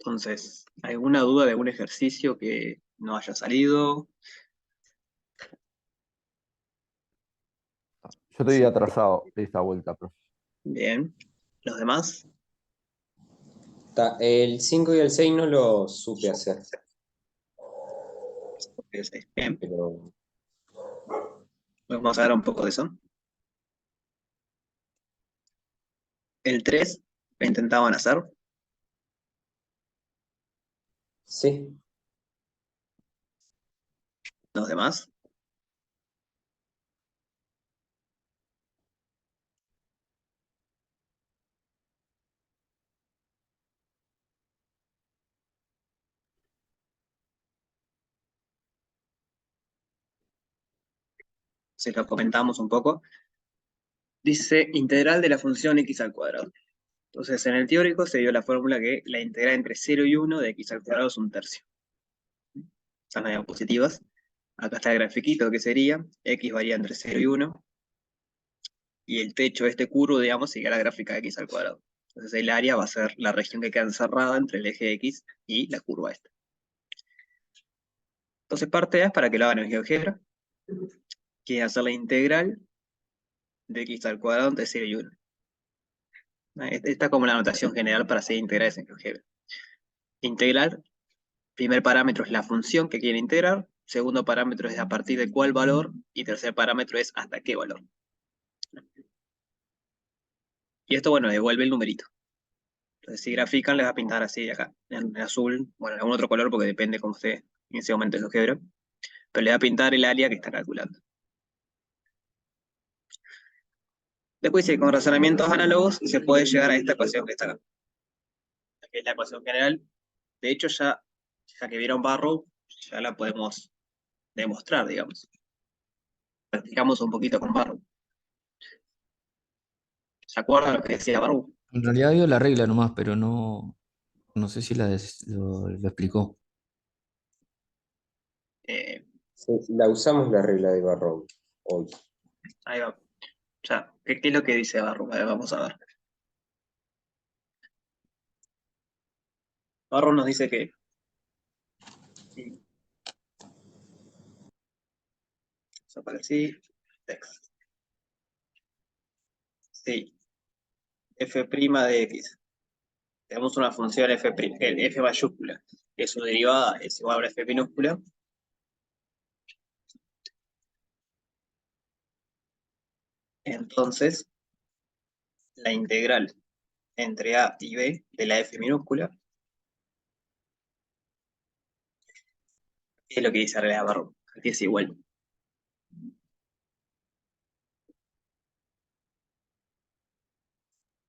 Entonces, ¿alguna duda de algún ejercicio que no haya salido? Yo estoy atrasado de esta vuelta, profe. Bien. ¿Los demás? El 5 y el 6 no lo supe hacer, Bien. pero Vamos a ver un poco de eso. El 3 lo intentaban hacer. sí. ¿Los demás? Se lo comentamos un poco. Dice integral de la función x al cuadrado. Entonces, en el teórico se dio la fórmula que la integral entre 0 y 1 de x al cuadrado es un tercio. Están las diapositivas. Acá está el grafiquito que sería x varía entre 0 y 1. Y el techo de este curvo, digamos, sigue la gráfica de x al cuadrado. Entonces el área va a ser la región que queda encerrada entre el eje x y la curva esta. Entonces parte A es para que lo hagan en GeoGebra, que es hacer la integral de x al cuadrado entre 0 y 1. Esta es como la notación general para hacer integrales en GeoGebra. Integral, primer parámetro es la función que quiere integrar, segundo parámetro es a partir de cuál valor, y tercer parámetro es hasta qué valor. Y esto, bueno, devuelve el numerito. Entonces, si grafican, les va a pintar así acá, en azul, bueno, en algún otro color, porque depende cómo esté en ese momento el GeoGebra, pero le va a pintar el área que está calculando. Después dice, con razonamientos análogos se puede llegar a esta ecuación que está acá, que es la ecuación general. De hecho, ya que vieron Barrow, ya la podemos demostrar, digamos. Practicamos un poquito con Barrow. ¿Se acuerdan lo que decía Barrow? En realidad vio la regla nomás, pero no sé si lo explicó. Eh, Sí, la usamos la regla de Barrow hoy. Ahí va. Ya, ¿qué es lo que dice Barrow? A ver, vamos a ver. Barrow nos dice que sí, vamos a poner así, text. Sí, f' de x. Tenemos una función el f mayúscula, que su derivada es igual a f minúscula. Entonces, la integral entre a y b de la f minúscula es lo que dice Arlea Barrow, que es igual.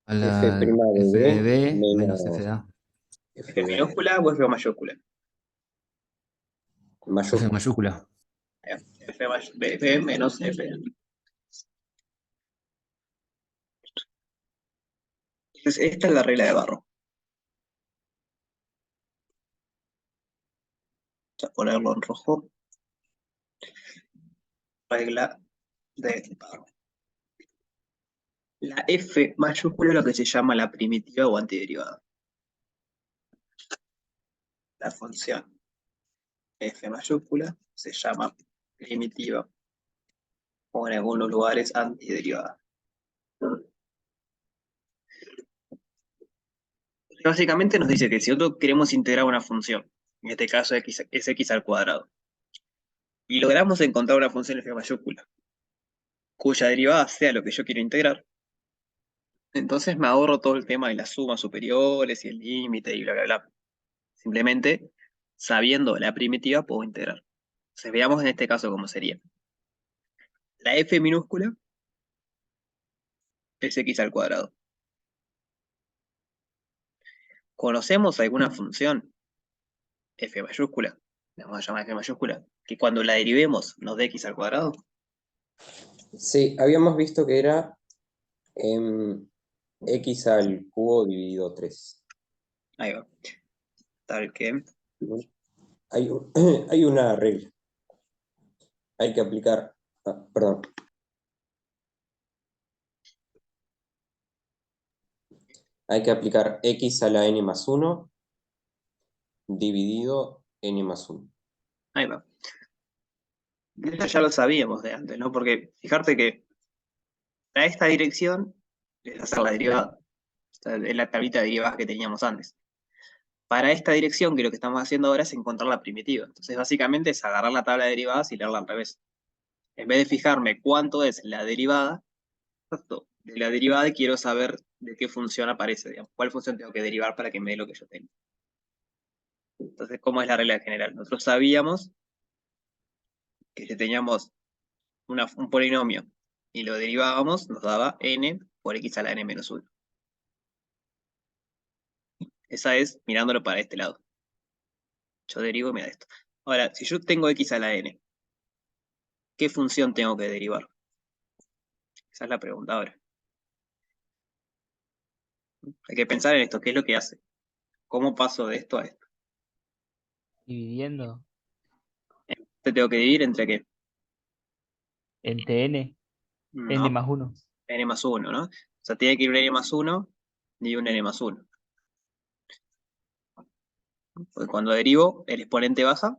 A F' la de f de B b menos f menos de a. ¿F minúscula o f mayúscula? F mayúscula. mayúscula. B menos f. Entonces, esta es la regla de Barrow. Voy a ponerlo en rojo. Regla de Barrow. La f mayúscula es lo que se llama la primitiva o antiderivada. La función f mayúscula se llama primitiva o en algunos lugares antiderivada. Básicamente nos dice que si nosotros queremos integrar una función, en este caso es x al cuadrado, y logramos encontrar una función f mayúscula, cuya derivada sea lo que yo quiero integrar, entonces me ahorro todo el tema de las sumas superiores y el límite y bla, bla, bla. Simplemente, sabiendo la primitiva, puedo integrar. Entonces veamos en este caso cómo sería. La f minúscula es x al cuadrado. ¿Conocemos alguna función f mayúscula? La vamos a llamar f mayúscula, que cuando la derivemos nos dé x al cuadrado. Sí, habíamos visto que era x al cubo dividido 3. Ahí va. Tal que Hay una regla. Hay que aplicar, perdón. Hay que aplicar x a la n más 1 dividido n más 1. Ahí va. Esto ya lo sabíamos de antes, ¿no? Porque fijarte que a esta dirección es hacer la derivada. Esta es la tablita de derivadas que teníamos antes. Para esta dirección, que lo que estamos haciendo ahora es encontrar la primitiva. Entonces, básicamente es agarrar la tabla de derivadas y leerla al revés. En vez de fijarme cuánto es la derivada, exacto, de la derivada quiero saber de qué función aparece, digamos, cuál función tengo que derivar para que me dé lo que yo tengo. Entonces, ¿cómo es la regla general? Nosotros sabíamos que si teníamos un polinomio y lo derivábamos, nos daba n por x a la n menos 1. Esa es mirándolo para este lado. Yo derivo y me da esto. Ahora, si yo tengo x a la n, ¿qué función tengo que derivar? Esa es la pregunta ahora. Hay que pensar en esto, ¿qué es lo que hace? ¿Cómo paso de esto a esto? Dividiendo ¿Te tengo que dividir entre qué? entre n, n No, más 1. n más 1, ¿no? O sea, tiene que ir un n más 1 y un n más 1. Porque cuando derivo, el exponente baja,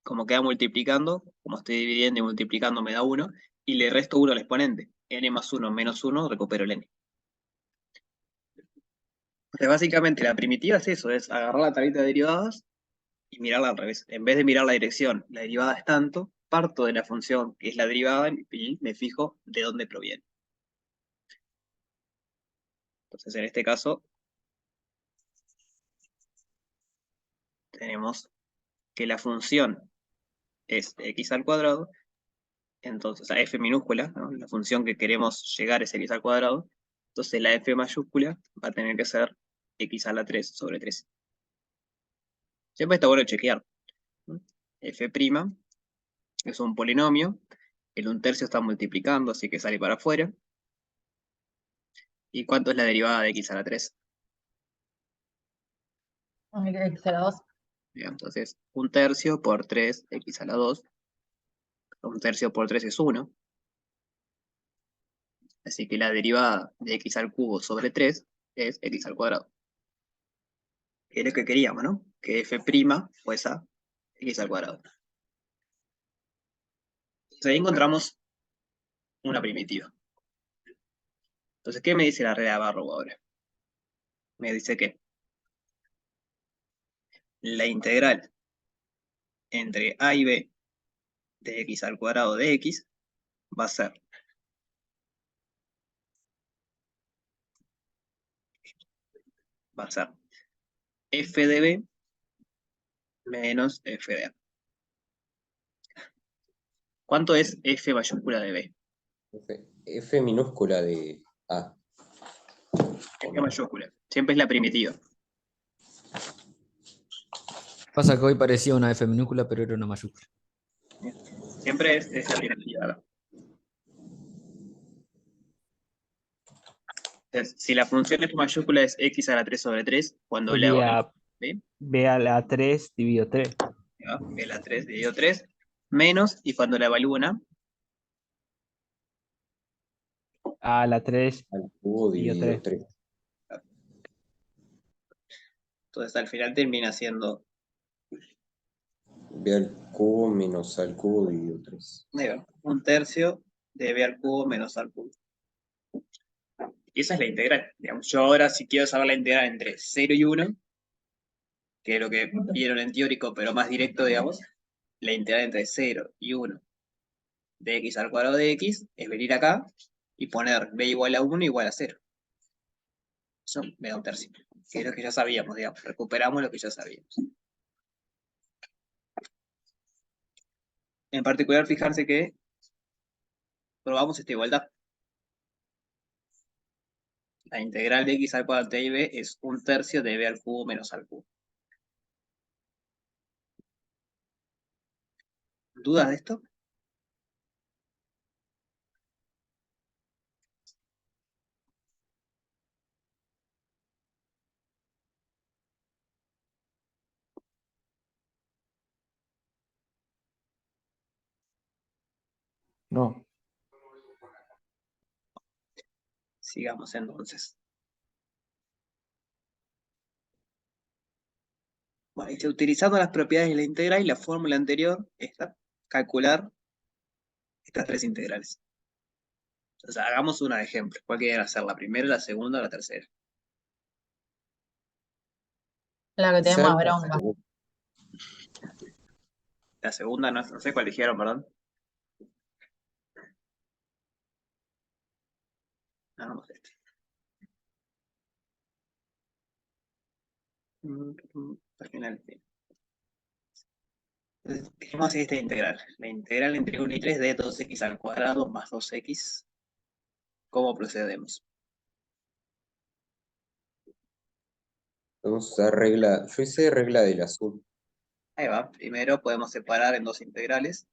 como queda multiplicando, como estoy dividiendo y multiplicando me da 1, y le resto 1 al exponente. N más 1 menos 1, recupero el n. Entonces, básicamente, la primitiva es eso, es agarrar la tablita de derivadas y mirarla al revés. En vez de mirar la dirección, la derivada es tanto, parto de la función que es la derivada y me fijo de dónde proviene. Entonces, en este caso, tenemos que la función es x al cuadrado, entonces, a f minúscula, ¿no? La función que queremos llegar es x al cuadrado, entonces la f mayúscula va a tener que ser x a la 3 sobre 3. Siempre está bueno chequear, ¿no? F' es un polinomio, el 1/3 está multiplicando, así que sale para afuera. ¿Y cuánto es la derivada de x a la 3? X a la 2. Bien, entonces, 1/3 por 3, x a la 2. 1/3 por 3 es 1. Así que la derivada de x al cubo sobre 3 es x al cuadrado. Que es lo que queríamos, ¿no? Que f' fuese a x al cuadrado. Entonces ahí encontramos una primitiva. Entonces, ¿qué me dice la regla de Barrow ahora? Me dice que la integral entre a y b de x al cuadrado de x va a ser f de b menos f de a. ¿Cuánto es f mayúscula de b? F minúscula de A. F mayúscula. Siempre es la primitiva. Pasa que hoy parecía una F minúscula, pero era una mayúscula. Siempre es la primitiva. Entonces, si la función f mayúscula es x a la 3 sobre 3, cuando le hago Sería ¿sí? b a la 3 dividido 3. ¿Ya? B a la 3 dividido 3, menos, y cuando le evalúan, A la 3 Al cubo dividido dividido 3. 3. entonces al final termina siendo B al cubo menos al cubo dividido 3. 1/3 de b al cubo menos a al cubo. Y esa es la integral. Digamos, yo ahora si quiero saber la integral entre 0 y 1, que es lo que vieron en teórico, pero más directo, digamos, la integral entre 0 y 1 de x al cuadrado de x es venir acá y poner b igual a 1 igual a 0. Eso me da 1/3, que es lo que ya sabíamos, digamos. Recuperamos lo que ya sabíamos. En particular, fijarse que probamos esta igualdad. La integral de x al cuadrado de b es 1/3 de b al cubo menos al cubo. ¿Dudas de esto? No. Sigamos entonces. Bueno, y utilizando las propiedades de la integral y la fórmula anterior, calcular estas tres integrales. Entonces, hagamos un ejemplo. ¿Cuál quieren hacer? ¿La primera, la segunda o la tercera? La que tiene más Ser- bronca. La segunda, no sé cuál dijeron, perdón. Hagamos este. Al final, sí. Entonces, tenemos esta integral. La integral entre 1 y 3 de 2x al cuadrado más 2x. ¿Cómo procedemos? Vamos a usar regla. Yo hice regla del azul. Ahí va. Primero podemos separar en dos integrales.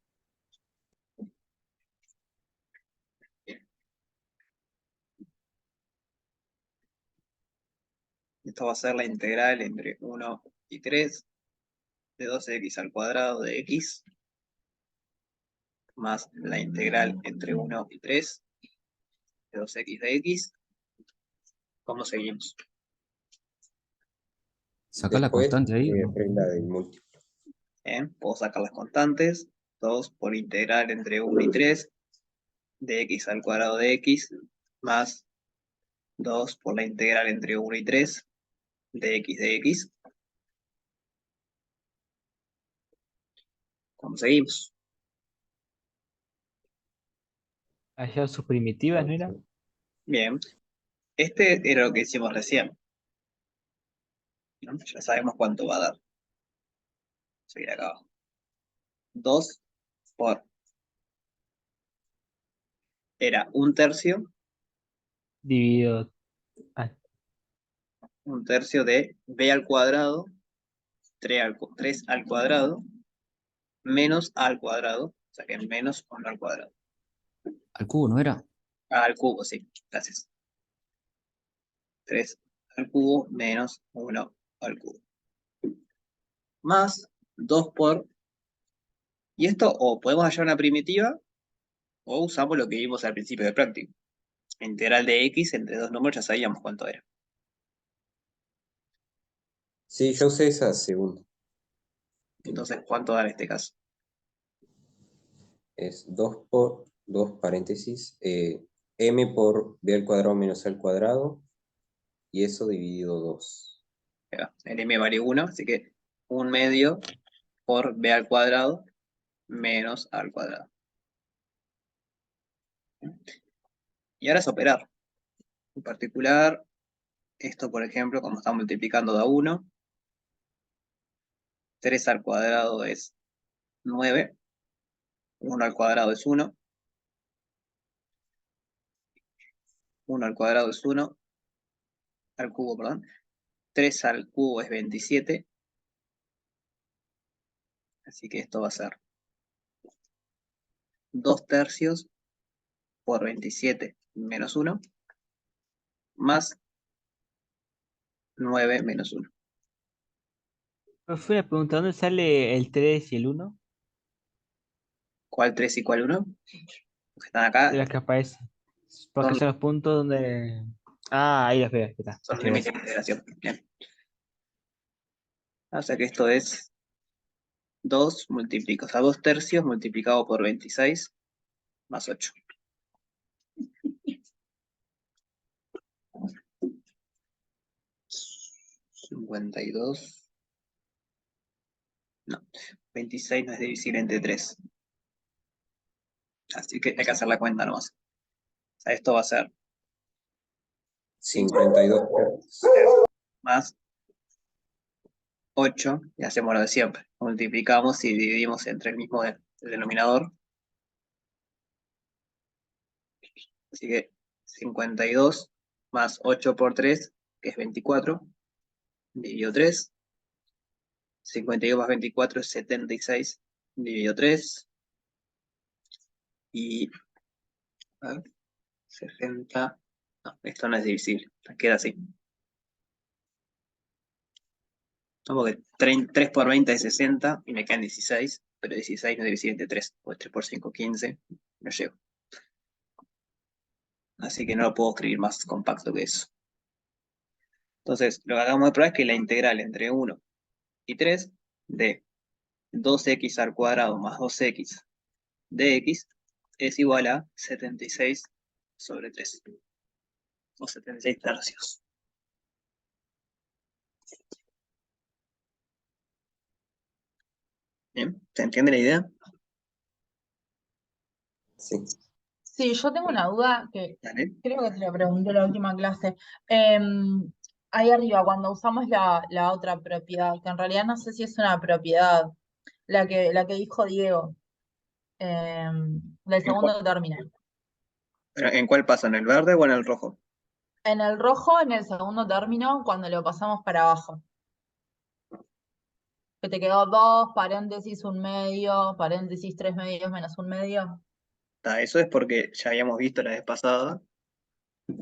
Esto va a ser la integral entre 1 y 3 de 2x al cuadrado de x más la integral entre 1 y 3 de 2x de x. ¿Cómo seguimos? Saca la Después, constante ahí. regla del múltiplo. Puedo sacar las constantes. 2 por integral entre 1 y 3 de x al cuadrado de x más 2 por la integral entre 1 y 3 de x. ¿Cómo seguimos? Allá sus primitivas, ¿no era? Bien. Este era lo que hicimos recién, ¿no? Ya sabemos cuánto va a dar. Seguir acá abajo. 2 por... Era 1/3 Dividido. Ah, 1/3 de b al cuadrado, 3 al cuadrado, menos a al cuadrado, o sea que menos 1 al cuadrado. Al cubo, ¿no era? Al cubo, sí, gracias. 3 al cubo menos 1 al cubo. Más 2 por... Y esto o podemos hallar una primitiva o usamos lo que vimos al principio de práctica. Integral de x entre dos números ya sabíamos cuánto era. Sí, yo usé esa segunda. Entonces, ¿cuánto da en este caso? Es 2 por 2 paréntesis. M por b al cuadrado menos al cuadrado. Y eso dividido 2. El m vale 1, así que 1/2 por b al cuadrado menos a al cuadrado. Y ahora es operar. En particular, esto por ejemplo, como está multiplicando da 1, 3 al cuadrado es 9, 1 al cuadrado es 1, 1 al cuadrado es 1, al cubo, perdón, 3 al cubo es 27, así que esto va a ser 2/3 por 27 menos 1, más 9 menos 1. Profe, una pregunta, ¿dónde sale el 3 y el 1? ¿Cuál 3 y cuál 1? Los que están acá De las que aparecen. Porque son, son los puntos donde. Ah, ahí las veo, ahí está. son Muchas límites de gracias. integración. Bien. O sea que esto es 2 multiplicado, o sea, 2/3 multiplicado por 26 más 8. ¿52? No, 26 no es divisible entre 3. Así que hay que hacer la cuenta nomás. O sea, esto va a ser 52 más 8, y hacemos lo de siempre. Multiplicamos y dividimos entre el mismo denominador. Así que 52 más 8 por 3, que es 24, dividido 3. 52 más 24 es 76, dividido 3. Y a ver, 60. No, esto no es divisible, queda así. No, porque 3 por 20 es 60 y me quedan 16, pero 16 no es divisible entre 3, pues 3 por 5, 15, no llego. Así que no lo puedo escribir más compacto que eso. Entonces, lo que acabamos de probar es que la integral entre 1 y 3 de 2x al cuadrado más 2x de x es igual a 76 sobre 3, o 76 tercios. ¿Bien? ¿Se entiende la idea? Sí. Sí, yo tengo una duda que Dale. creo que te la pregunté en la última clase. Ahí arriba, cuando usamos la otra propiedad, que en realidad no sé si es una propiedad, la que dijo Diego, del ¿En cuál, segundo término. ¿En cuál pasa? ¿En el verde o en el rojo? En el rojo, en el segundo término, cuando lo pasamos para abajo. Que te quedó 2, paréntesis, un medio, paréntesis, 3 medios menos un medio. Eso es porque ya habíamos visto la vez pasada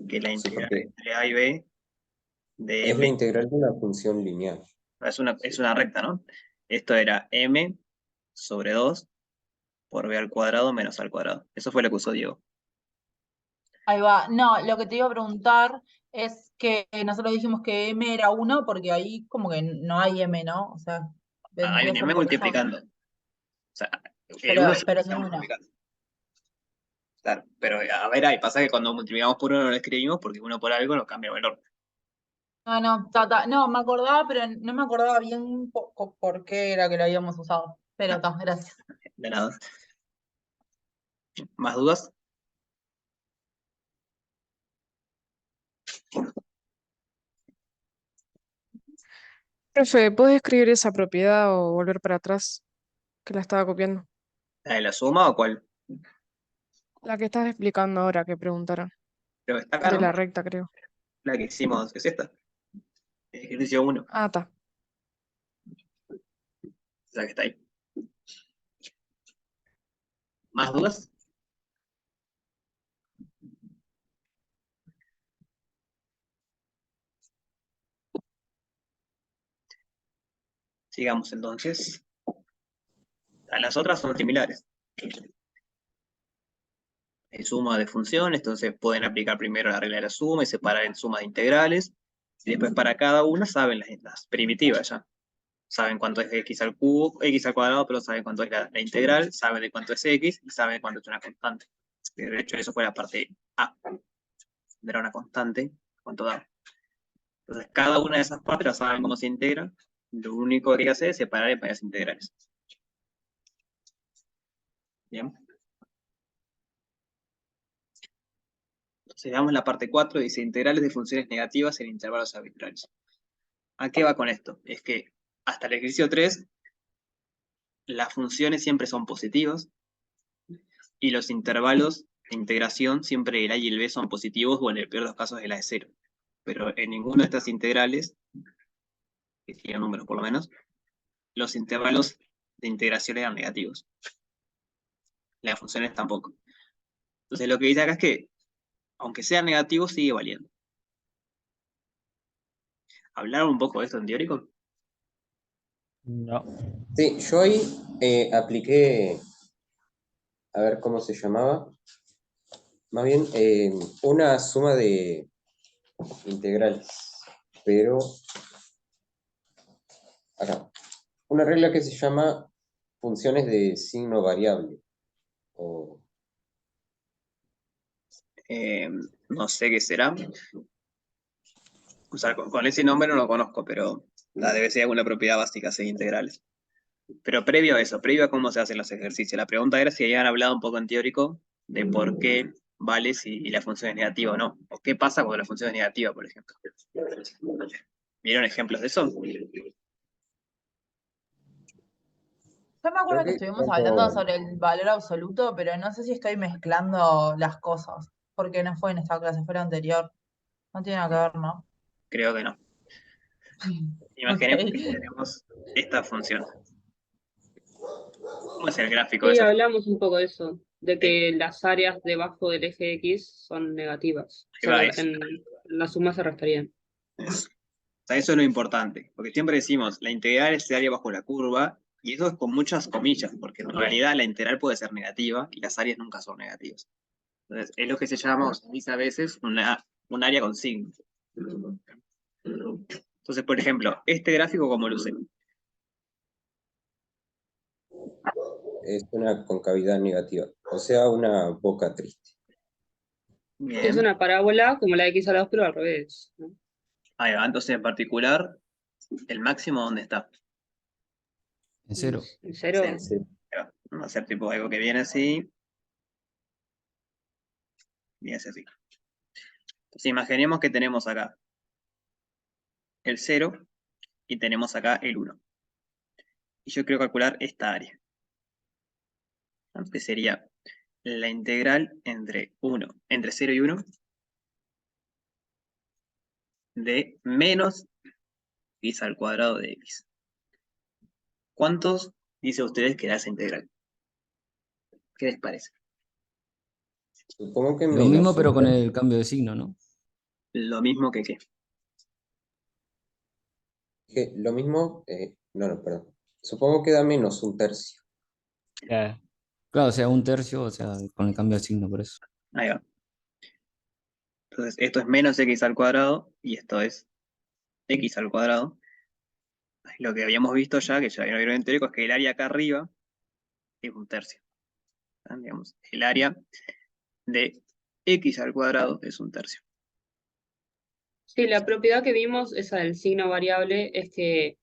que la Sí, integral porque entre a y b de es la m integral de una función lineal. es una recta, ¿no? Esto era m sobre 2 por b al cuadrado menos a al cuadrado. Eso fue lo que usó Diego. Ahí va. No, lo que te iba a preguntar es que nosotros dijimos que m era 1 porque ahí como que no hay m, ¿no? O sea, Hay vendría un a ser m por eso. multiplicando. O sea, el 1 Pero siempre es está 1. multiplicando. Claro, pero a ver, ahí pasa que cuando multiplicamos por 1 no lo escribimos porque 1 por algo nos cambia el valor. No, no, no, me acordaba, pero no me acordaba bien por qué era que lo habíamos usado. Pero está, gracias. De nada. ¿Más dudas? Profe, ¿puedes escribir esa propiedad o volver para atrás? Que la estaba copiando. ¿La de la suma o cuál? La que estás explicando ahora que preguntaron. Creo que está acá, De ¿no? la recta, creo. La que hicimos es esta. Ejercicio 1. Ah, está. La que está ahí. ¿Más dudas? Sigamos entonces. Las otras son similares. Es suma de funciones, entonces pueden aplicar primero la regla de la suma y separar en sumas de integrales. Y después para cada una saben las primitivas ya. Saben cuánto es x al cubo, x al cuadrado, pero saben cuánto es la integral, saben de cuánto es x y saben de cuánto es una constante. De hecho, eso fue la parte A. Era una constante, cuánto da. Entonces, cada una de esas partes la saben cómo se integra. Lo único que hay que hacer es separar en varias integrales. Bien. Entonces, veamos la parte 4, dice integrales de funciones negativas en intervalos arbitrarios. ¿A qué va con esto? Es que hasta el ejercicio 3, las funciones siempre son positivas y los intervalos de integración, siempre el A y el B son positivos o en el peor de los casos el A es 0. Pero en ninguna de estas integrales, que tienen números por lo menos, los intervalos de integración eran negativos. Las funciones tampoco. Entonces lo que dice acá es que, aunque sea negativo, sigue valiendo. ¿Hablaron un poco de esto en teórico? No. Sí, yo ahí apliqué, a ver cómo se llamaba, más bien una suma de integrales, pero acá, una regla que se llama funciones de signo variable, o No sé qué será. O sea, con ese nombre no lo conozco, pero debe ser alguna propiedad básica, de integrales. Pero previo a eso, previo a cómo se hacen los ejercicios, la pregunta era si habían hablado un poco en teórico de por qué vale si la función es negativa o no. O qué pasa cuando la función es negativa, por ejemplo. ¿Vieron ejemplos de eso? Yo me acuerdo creo que que estuvimos hablando cuando, sobre el valor absoluto, pero no sé si estoy mezclando las cosas, porque no fue en esta clase, fue la anterior. No tiene nada que ver, ¿no? Creo que no. Ok. Imaginemos que tenemos esta función. ¿Cómo es el gráfico de Sí, esa hablamos un poco de eso, de función? que las áreas debajo del eje X son negativas. O Ahí va sea, eso. en la suma se restarían. O sea, eso es lo importante, porque siempre decimos, la integral es el área bajo la curva, y eso es con muchas comillas, porque en realidad la integral puede ser negativa y las áreas nunca son negativas. Entonces, es lo que se llama, o se dice a veces, un área con signo. Entonces, por ejemplo, este gráfico, ¿cómo luce? es una concavidad negativa, o sea, una boca triste. Es Bien, una parábola como la de x a la 2, pero al revés, ¿no? ahí va. Entonces, en particular, el máximo, ¿dónde está? En cero. En cero. En Sí. Ahí va. Vamos a hacer tipo algo que viene así. Viene así. Entonces, imaginemos que tenemos acá el 0 y tenemos acá el 1. Y yo quiero calcular esta área. Que sería la integral entre 0 y 1 de menos x al cuadrado de x. ¿Cuántos dice ustedes que da esa integral? ¿Qué les parece? Supongo que Lo menos mismo, pero un con tercio. el cambio de signo, ¿no? Lo mismo que qué. Lo mismo, no, perdón. Supongo que da menos un tercio. Claro. Claro, o sea, un tercio, o sea, con el cambio de signo, por eso. Ahí va. Entonces, esto es menos x al cuadrado y esto es x al cuadrado. Lo que habíamos visto ya, que ya vieron en teórico, es que el área acá arriba es un tercio. Digamos, el área de x al cuadrado es un tercio. Sí, la propiedad que vimos, esa del signo variable, es que,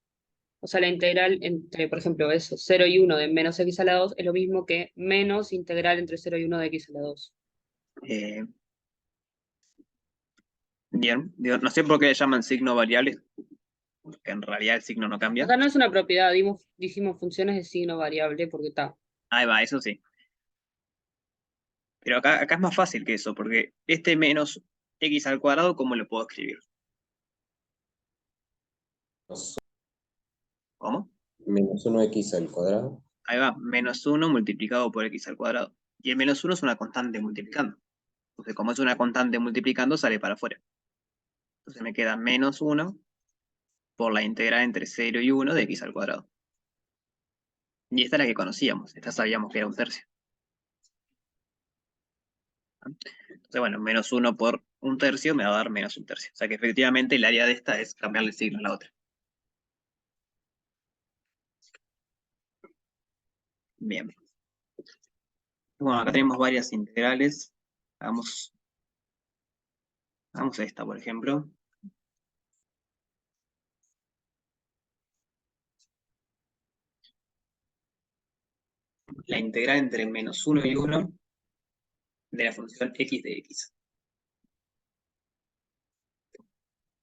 o sea, la integral entre, por ejemplo, eso, 0 y 1 de menos x a la 2 es lo mismo que menos integral entre 0 y 1 de x a la 2. Eh, bien, no sé por qué le llaman signo variable, porque en realidad el signo no cambia. Acá no es una propiedad, dijimos funciones de signo variable porque está. Ahí va, eso sí. Pero acá es más fácil que eso, porque este menos x al cuadrado, ¿cómo lo puedo escribir? ¿Cómo? Menos 1x al cuadrado. Ahí va, menos 1 multiplicado por x al cuadrado. Y el menos 1 es una constante multiplicando. Entonces, como es una constante multiplicando, sale para afuera. Entonces me queda menos 1 por la integral entre 0 y 1 de x al cuadrado. Y esta es la que conocíamos. Esta sabíamos que era un tercio. Entonces, bueno, menos 1 por un tercio me va a dar menos un tercio. O sea que efectivamente el área de esta es cambiarle el signo a la otra. Bien. Bueno, acá tenemos varias integrales. Hagamos esta, por ejemplo. La integral entre menos 1 y 1 de la función x de x.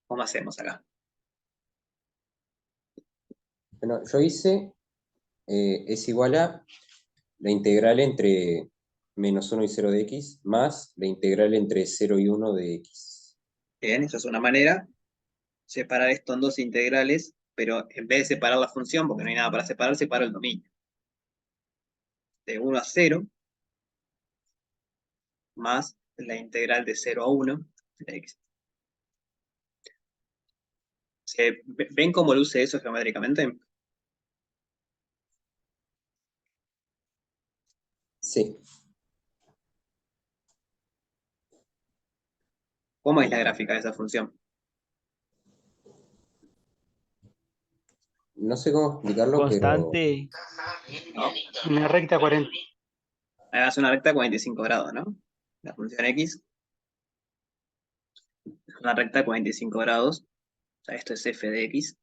¿Cómo hacemos acá? Bueno, yo hice, es igual a la integral entre menos 1 y 0 de x más la integral entre 0 y 1 de x. Bien, eso es una manera. Separar esto en dos integrales, pero en vez de separar la función, porque no hay nada para separar, separo el dominio. De 1 a 0 más la integral de 0 a 1 de x. ¿Ven cómo luce eso geométricamente? Sí. ¿Cómo es la gráfica de esa función? No sé cómo explicarlo, pero Constante, ¿No? Una recta 40. Hagas una recta 45 grados, ¿no? La función x es una recta 45 grados. O sea, esto es f de x.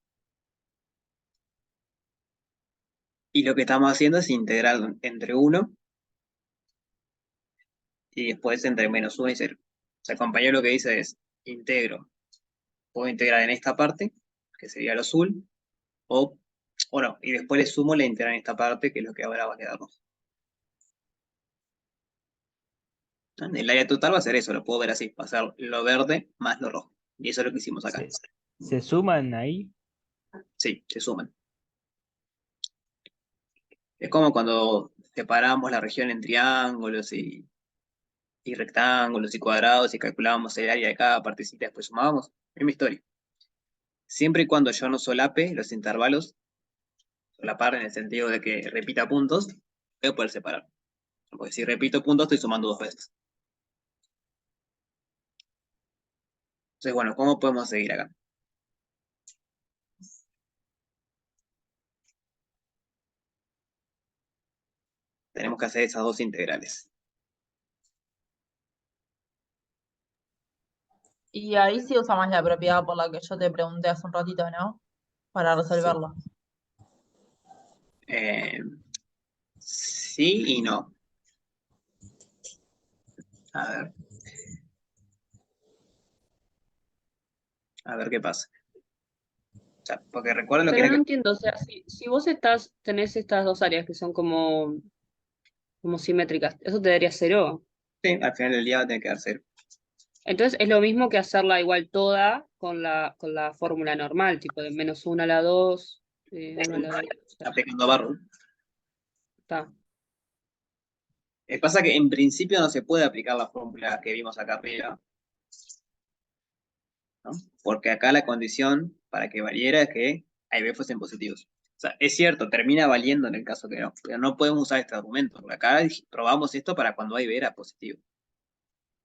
Y lo que estamos haciendo es integrar entre 1 y después entre menos 1 y 0. O sea, el compañero lo que dice es, puedo integrar en esta parte, que sería lo azul, o no, y después le sumo la integral en esta parte, que es lo que ahora va a quedarnos. El área total va a ser eso, lo puedo ver así, va a ser lo verde más lo rojo. Y eso es lo que hicimos acá. se suman ahí. Sí, se suman. Es como cuando separamos la región en triángulos y rectángulos y cuadrados y calculábamos el área de cada partecita y después sumábamos. Misma historia. Siempre y cuando yo no solape los intervalos, solapar en el sentido de que repita puntos, voy a poder separar. Porque si repito puntos, estoy sumando dos veces. Entonces, bueno, ¿cómo podemos seguir acá? que hacer esas dos integrales. Y ahí sí usa más la propiedad por la que yo te pregunté hace un ratito, ¿no? Para resolverlo. Sí y no. A ver. A ver qué pasa. O sea, porque recuerden lo que Pero era no que... entiendo, o sea, si vos tenés estas dos áreas que son como simétricas, eso te daría 0. Sí, al final del día va a tener que dar 0. Entonces es lo mismo que hacerla igual toda con la fórmula normal, tipo de -1 a la 2, 1 a la 2. Aplicando barro. Está. Pasa que en principio no se puede aplicar la fórmula que vimos acá arriba, ¿no? Porque acá la condición para que valiera es que A y B fuesen positivos. O sea, es cierto, termina valiendo en el caso que no, pero no podemos usar este argumento, porque acá probamos esto para cuando A y B era positivo.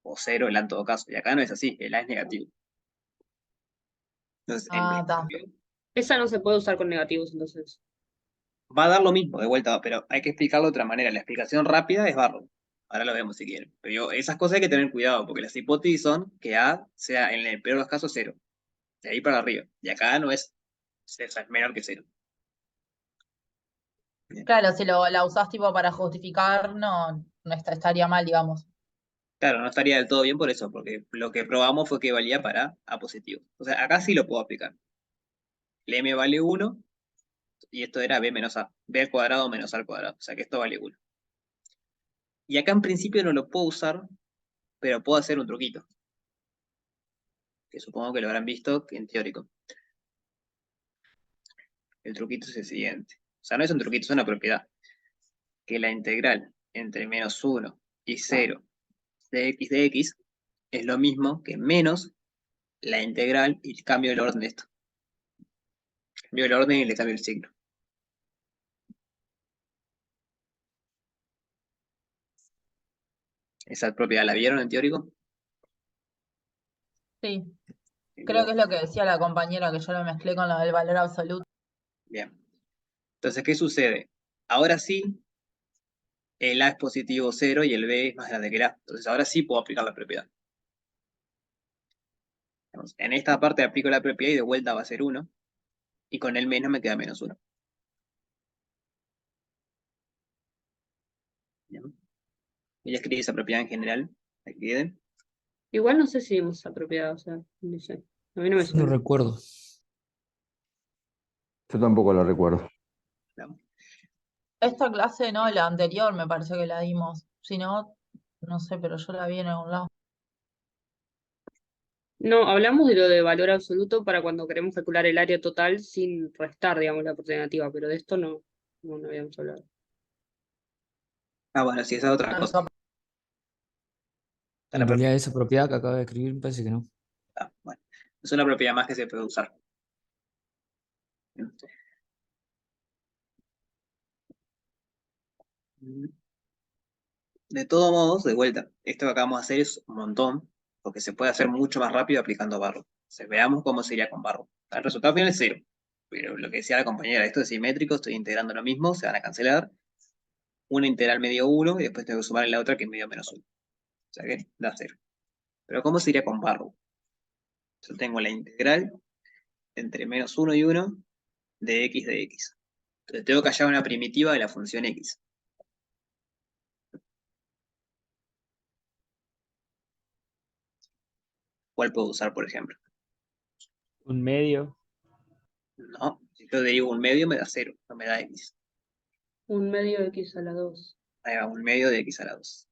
O 0 el A en todo caso, y acá no es así, el A es negativo. Entonces, en Ah, está. principio, Esa no se puede usar con negativos, entonces. va a dar lo mismo de vuelta, pero hay que explicarlo de otra manera. La explicación rápida es barro. Ahora lo vemos si quieren. Pero esas cosas hay que tener cuidado, porque las hipótesis son que A sea en el peor de los casos 0. De ahí para arriba. Y acá no es, es menor que 0. Claro, si la usás tipo para justificar, no estaría mal, digamos. Claro, no estaría del todo bien por eso, porque lo que probamos fue que valía para A positivo. O sea, acá sí lo puedo aplicar. El M vale 1, y esto era B menos A. B al cuadrado menos A al cuadrado. O sea que esto vale 1. Y acá en principio no lo puedo usar, pero puedo hacer un truquito. Que supongo que lo habrán visto en teórico. El truquito es el siguiente. O sea, no es un truquito, es una propiedad. Que la integral entre -1 y 0 de x es lo mismo que menos la integral y cambio el orden de esto. Cambio el orden y le cambio el signo. Esa propiedad, ¿la vieron en teórico? Sí, creo que es lo que decía la compañera, que yo lo mezclé con lo del valor absoluto. Bien. Entonces, ¿qué sucede? Ahora sí, el A es positivo 0 y el B es más grande que el A. Entonces, ahora sí puedo aplicar la propiedad. En esta parte aplico la propiedad y de vuelta va a ser 1. Y con el menos me queda -1. Bien. Y ya escribí esa propiedad en general. Aquí quede. Igual no sé si vimos esa propiedad, o sea, no sé. A mí no me Yo no suena. recuerdo. Yo tampoco lo recuerdo. Esta clase, no, la anterior me parece que la dimos. Si no, no sé, pero yo la vi en algún lado. No, hablamos de lo de valor absoluto para cuando queremos calcular el área total sin restar, digamos, la alternativa, pero de esto no habíamos hablado. Ah, bueno, sí, esa es otra cosa. Está la En propiedad. realidad esa propiedad que acabo de escribir me parece que no. Bueno, es una propiedad más que se puede usar. De todos modos, de vuelta, esto que acabamos de hacer es un montón, porque se puede hacer mucho más rápido aplicando barro. Veamos cómo sería con barro. El resultado final es 0. Pero lo que decía la compañera, esto es simétrico, estoy integrando lo mismo, se van a cancelar. Una integral medio 1 y después tengo que sumar en la otra que es medio -1. O sea que da 0. Pero ¿cómo sería con barro? Yo tengo la integral entre -1 y 1 de x de x. Entonces tengo que hallar una primitiva de la función x. ¿Cuál puedo usar, por ejemplo? Un medio. No, si yo derivo un medio me da 0, no me da x. Un medio de x a la 2. Ahí va, un medio de x a la 2.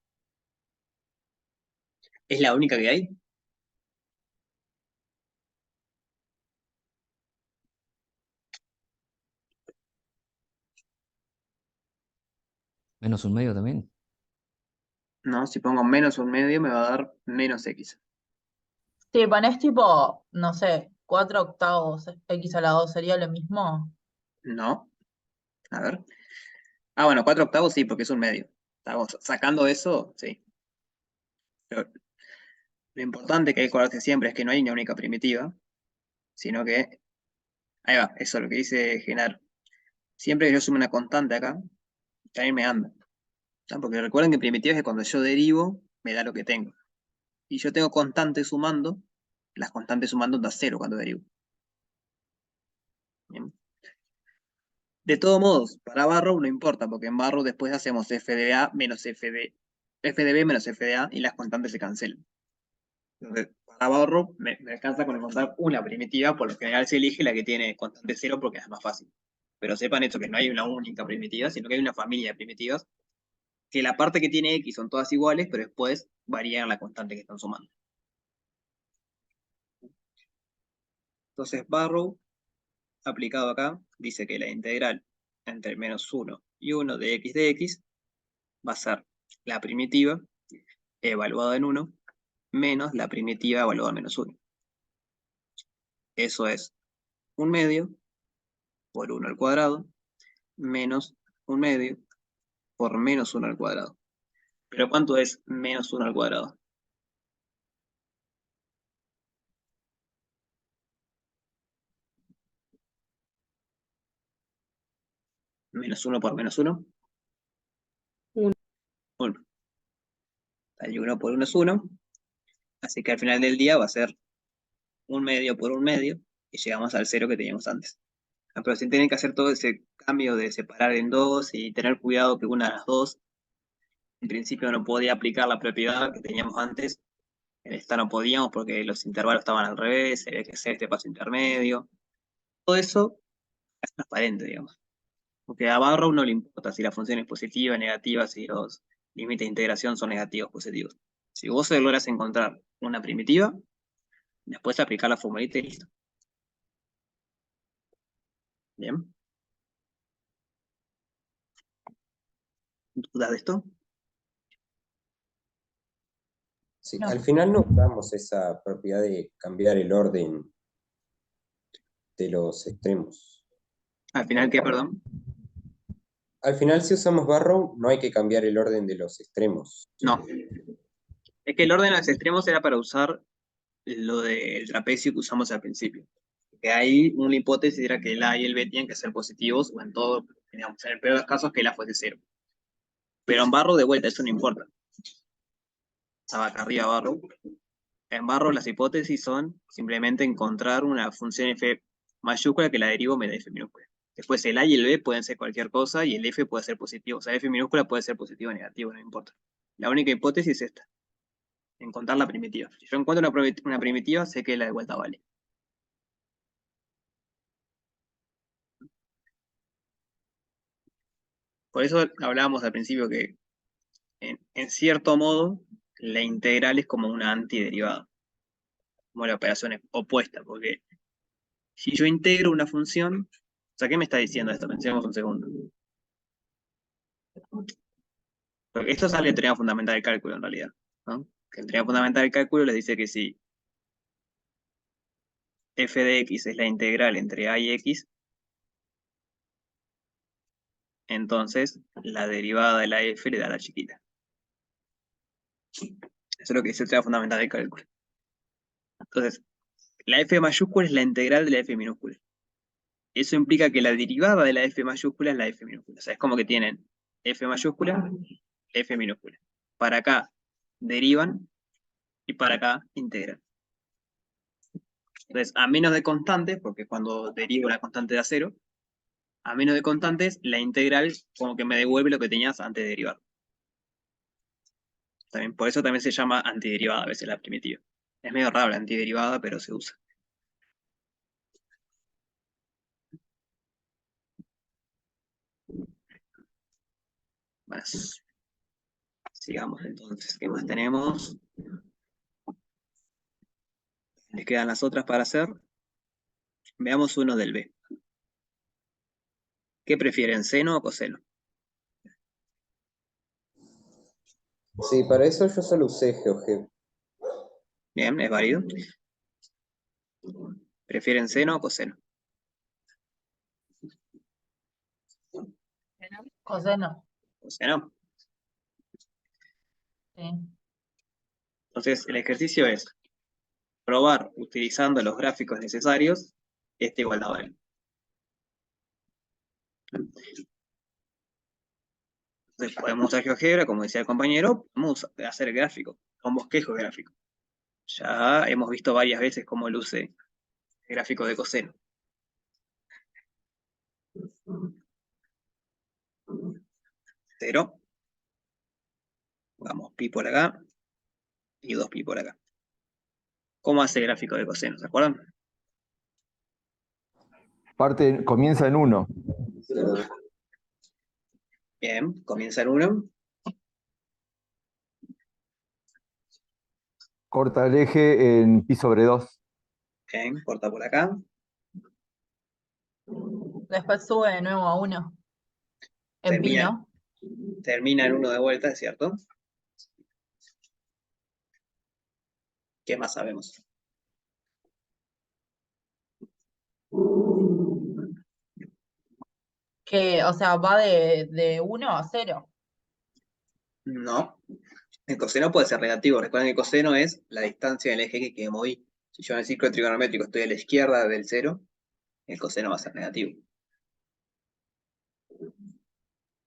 ¿Es la única que hay? Menos un medio también. No, si pongo menos un medio me va a dar menos x. Si ponés tipo, no sé, 4/8 x a la 2 sería lo mismo. No, a ver. Ah, bueno, 4/8 sí, porque es un medio. Estamos sacando eso, sí. Pero lo importante que hay que acordarse siempre es que no hay una única primitiva, sino que, ahí va, eso es lo que dice Genaro. Siempre que yo sume una constante acá, también me anda. ¿tá? Porque recuerden que primitiva es que cuando yo derivo, me da lo que tengo. Y yo tengo constantes sumando, las constantes sumando da 0 cuando derivo. Bien. De todos modos, para Barrow no importa, porque en Barrow después hacemos f de a menos f de b menos f de a y las constantes se cancelan. Entonces, para Barrow me alcanza con encontrar una primitiva, por lo general se elige la que tiene constante 0 porque es más fácil. Pero sepan esto, que no hay una única primitiva, sino que hay una familia de primitivas, que la parte que tiene x son todas iguales, pero después varían la constante que están sumando. Entonces Barrow, aplicado acá, dice que la integral entre menos 1 y 1 de x va a ser la primitiva evaluada en 1 menos la primitiva evaluada en menos 1. Eso es 1 medio por 1 al cuadrado menos 1 medio por menos 1 al cuadrado. ¿Pero cuánto es menos 1 al cuadrado? Menos 1 por menos 1. 1. 1. Y 1 por 1 es 1. Así que al final del día va a ser 1 medio por 1 medio y llegamos al 0 que teníamos antes. Pero sin tener que hacer todo ese cambio de separar en dos y tener cuidado que una de las dos, en principio no podía aplicar la propiedad que teníamos antes. En esta no podíamos porque los intervalos estaban al revés, había que hacer este paso intermedio. Todo eso es transparente, digamos. Porque a Barrow no le importa si la función es positiva o negativa, si los límites de integración son negativos o positivos. Si vos logras encontrar una primitiva, después aplicar la formulita y listo. Bien. ¿Dudas de esto? Sí, No. al final no usamos esa propiedad de cambiar el orden de los extremos. Al final, ¿qué, perdón? Al final, si usamos Barrow, no hay que cambiar el orden de los extremos. No. Es que el orden de los extremos era para usar lo del trapecio que usamos al principio. Que ahí una hipótesis era que el A y el B tienen que ser positivos, o en todo, digamos, en el peor de los casos, que el A fuese 0. Pero en Barrow, de vuelta, eso no importa. Estaba acá arriba Barrow. En Barrow las hipótesis son simplemente encontrar una función f mayúscula que la derivo me da f minúscula. Después el A y el B pueden ser cualquier cosa y el f puede ser positivo. O sea, f minúscula puede ser positivo o negativo, no importa. La única hipótesis es esta. Encontrar la primitiva. Si yo encuentro una primitiva, sé que la de vuelta vale. Por eso hablábamos al principio que, en cierto modo, la integral es como una antiderivada. Como la operación es opuesta, porque si yo integro una función, o sea, ¿qué me está diciendo esto? Pensemos un segundo. Porque esto sale de teoría fundamental del cálculo, en realidad, ¿no? Que en teoría fundamental del cálculo les dice que si f de x es la integral entre a y x, entonces la derivada de la f le da a la chiquita. Eso es lo que dice la teoría fundamental del cálculo. Entonces, la f mayúscula es la integral de la f minúscula. Eso implica que la derivada de la f mayúscula es la f minúscula. O sea, es como que tienen f mayúscula, f minúscula. Para acá derivan y para acá integran. Entonces, a menos de constantes, porque cuando derivo la constante da 0, a menos de constantes, la integral como que me devuelve lo que tenías antes de derivar. También, por eso también se llama antiderivada a veces la primitiva. Es medio raro la antiderivada, pero se usa. Más. Sigamos entonces. ¿Qué más tenemos? ¿Les quedan las otras para hacer? Veamos uno del B. ¿Qué prefieren, seno o coseno? Sí, para eso yo solo usé GeoGebra. Bien, es válido. ¿Prefieren seno o coseno? Coseno. Coseno. Sí. Entonces, el ejercicio es probar utilizando los gráficos necesarios esta igualdad vale. Entonces podemos usar GeoGebra, como decía el compañero, podemos hacer gráfico, un bosquejo gráfico. Ya hemos visto varias veces cómo luce el gráfico de coseno. Cero. Pongamos pi por acá y 2pi por acá. ¿Cómo hace el gráfico de coseno? ¿Se acuerdan? Comienza en 1. Bien, comienza en 1. Corta el eje en pi sobre 2. Bien, corta por acá. Después sube de nuevo a 1. En pi, Termina, ¿no? termina en 1 de vuelta, ¿es cierto? ¿Qué más sabemos? Que, o sea, va de 1 a 0. No. El coseno puede ser negativo. Recuerden que el coseno es la distancia del eje que moví. Si yo en el círculo trigonométrico estoy a la izquierda del 0, el coseno va a ser negativo.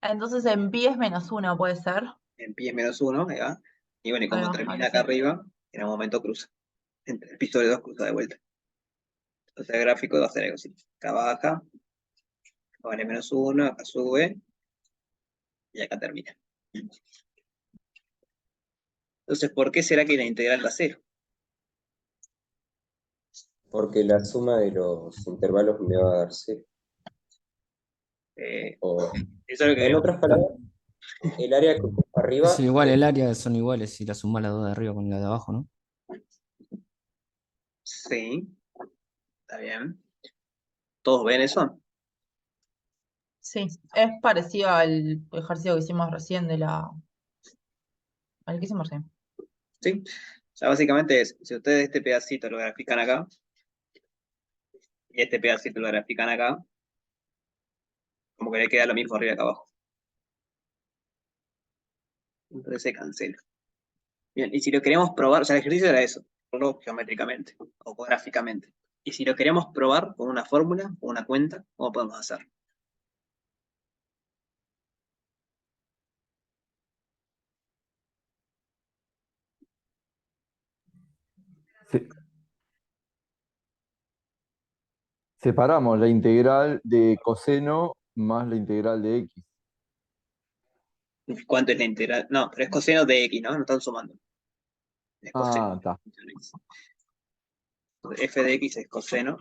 Entonces en pi es -1, ¿puede ser? En pi es -1, ahí va. Y bueno, y como Ahí va, termina ahora acá sí. arriba, en un momento cruza. Entre el pi sobre 2 cruza de vuelta. Entonces el gráfico va a ser algo así. Acá baja, acá vale -1, acá sube, y acá termina. Entonces, ¿por qué será que la integral da 0? Porque la suma de los intervalos me va a dar 0. O, Eso es lo que en queremos. otras palabras, el área que ocupa arriba Son igual, el área son iguales si la suma la 2 de arriba con la de abajo, ¿no? Sí, está bien. ¿Todos ven eso? Sí, es parecido al ejercicio que hicimos recién al que hicimos recién. Sí. O sea, básicamente es, si ustedes este pedacito lo grafican acá, y este pedacito lo grafican acá, como que le queda lo mismo arriba que abajo. Entonces se cancela. Bien, y si lo queremos probar, o sea, el ejercicio era eso, probarlo geométricamente o gráficamente. Y si lo queremos probar con una fórmula o una cuenta, ¿cómo podemos hacer? Separamos la integral de coseno más la integral de x. ¿Cuánto es la integral? No, pero es coseno de x, ¿no? No están sumando. Es coseno. Está. F de x es coseno.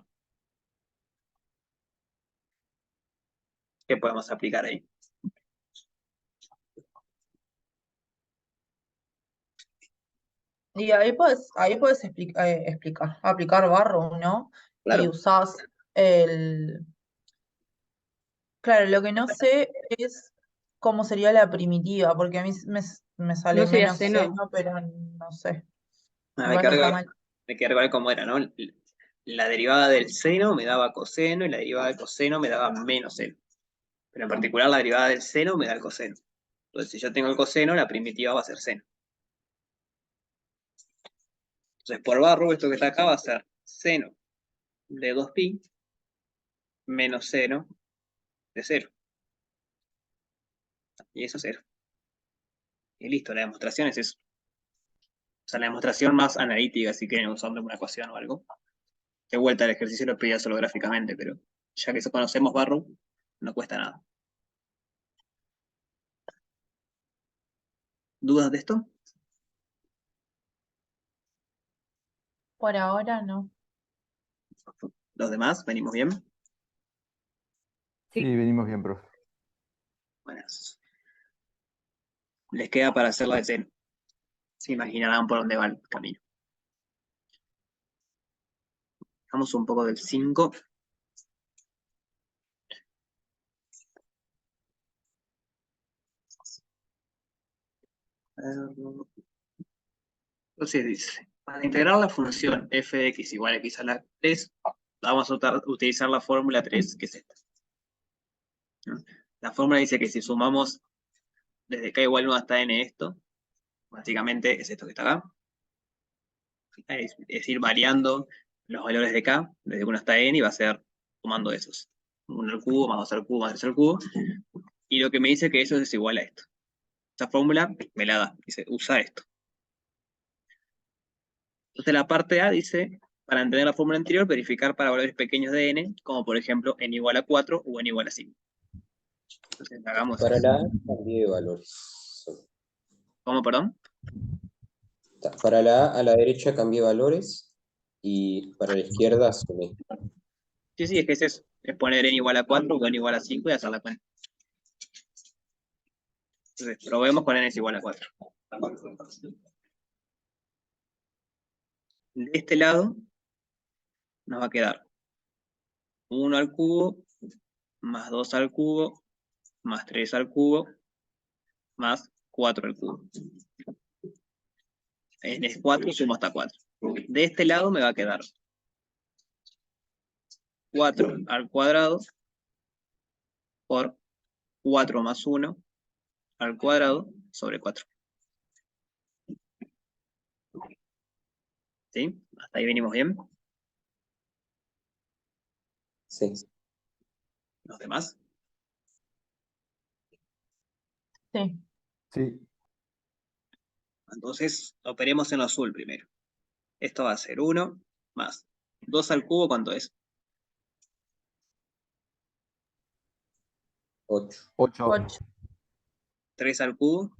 ¿Qué podemos aplicar ahí? Y ahí puedes aplicar Barrow, ¿no? Y Claro. usás el... Claro, lo que no sé es cómo sería la primitiva, porque a mí me sale ¿No sería menos seno? seno, pero no sé. Ah, Me parece que está mal. me queda recordar cómo era, ¿no? La derivada del seno me daba coseno y la derivada del coseno me daba menos seno. Pero en particular la derivada del seno me da el coseno. Entonces, si yo tengo el coseno, la primitiva va a ser seno. Entonces, por Barrow, esto que está acá va a ser seno de 2pi menos seno de 0. Y eso es 0. Y listo, la demostración es eso. O sea, la demostración más analítica, si quieren usando una ecuación o algo. De vuelta al ejercicio lo pedía solo gráficamente, pero ya que conocemos Barrow, no cuesta nada. ¿Dudas de esto? Por ahora no. ¿Los demás? ¿Venimos bien? Sí, venimos bien, profe. Bueno, les queda para hacer la de seno. Se imaginarán por dónde va el camino. Vamos un poco del 5. Entonces dice, para integrar la función f de x igual a x a la 3, vamos a utilizar la fórmula 3, que es esta. ¿No? La fórmula dice que si sumamos desde k igual 1 hasta n esto, básicamente es esto que está acá. Es ir variando los valores de k, desde 1 hasta n, y va a ser sumando esos. 1 al cubo, más 2 al cubo, más 3 al cubo. Y lo que me dice que eso es igual a esto. Esta fórmula me la da, dice, usa esto. Entonces la parte A dice, para entender la fórmula anterior, verificar para valores pequeños de n, como por ejemplo n igual a 4 o n igual a 5. Entonces hagamos Para eso. la A cambié de valores. ¿Cómo, perdón? Para la A la derecha cambié valores y para la izquierda sumé. Sí, es que es eso. Es poner n igual a 4 o n igual a 5 y hacer la cuenta. Entonces, probemos con n es igual a 4. De este lado nos va a quedar 1 al cubo, más 2 al cubo, más 3 al cubo, más 4 al cubo. N es 4, sumo hasta 4. De este lado me va a quedar 4 al cuadrado por 4 más 1 al cuadrado sobre 4. ¿Sí? ¿Hasta ahí venimos bien? Sí. ¿Los demás? Sí. Sí, Entonces, operemos en lo azul primero. Esto va a ser 1 más 2 al cubo, ¿cuánto es? 8. 8. 8, 3 al cubo,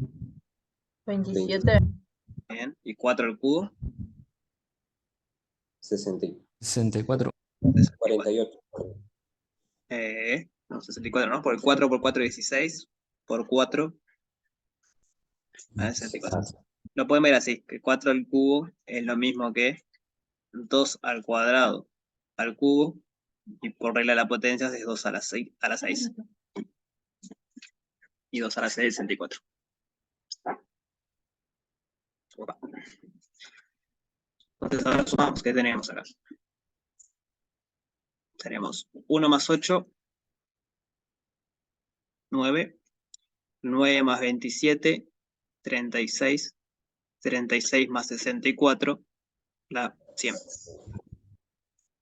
27, bien. Y 4 al cubo, 64. 48. no, 64, ¿no? Por el 4 por 4, 16. Por 4, 64. Lo pueden ver así, que 4 al cubo es lo mismo que 2 al cuadrado al cubo, y por regla de la potencia es 2 a la 6. Y 2 a la 6 es 64. Entonces ahora sumamos, ¿qué tenemos acá? Tenemos 1 más 8, 9. 9 más 27, 36. 36 más 64, la 100.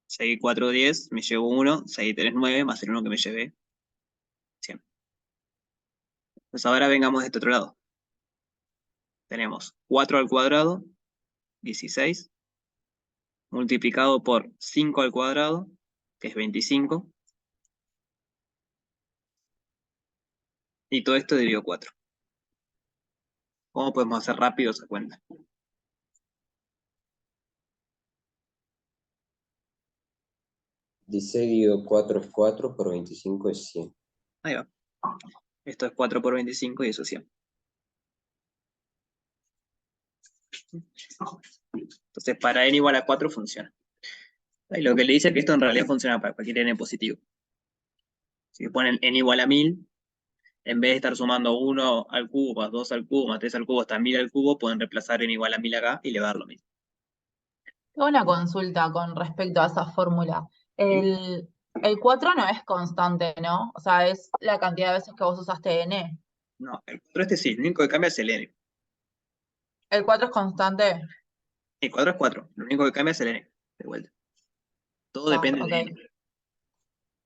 6, 4, 10, me llevo 1, 6, 3, 9, más el 1 que me llevé, 100. Pues ahora vengamos de este otro lado. Tenemos 4 al cuadrado, 16, multiplicado por 5 al cuadrado, que es 25, y todo esto dividido 4. ¿Cómo podemos hacer rápido esa cuenta? Dividido 4 es 4, por 25 es 100. Ahí va. Esto es 4 por 25 y eso es 100. Entonces, para n igual a 4 funciona. Y lo que le dice es que esto en realidad funciona para cualquier n positivo. Si ponen n igual a 1000, en vez de estar sumando 1 al cubo, más 2 al cubo, más 3 al cubo, hasta 1000 al cubo, pueden reemplazar n igual a 1000 acá y le va a dar lo mismo. tengo una consulta con respecto a esa fórmula. El 4 no es constante, ¿no? O sea, es la cantidad de veces que vos usaste n. No, el 4 este sí, lo único que cambia es el n. ¿El 4 es constante? El 4 es 4, lo único que cambia es el n, de vuelta. Todo depende Ok. de n.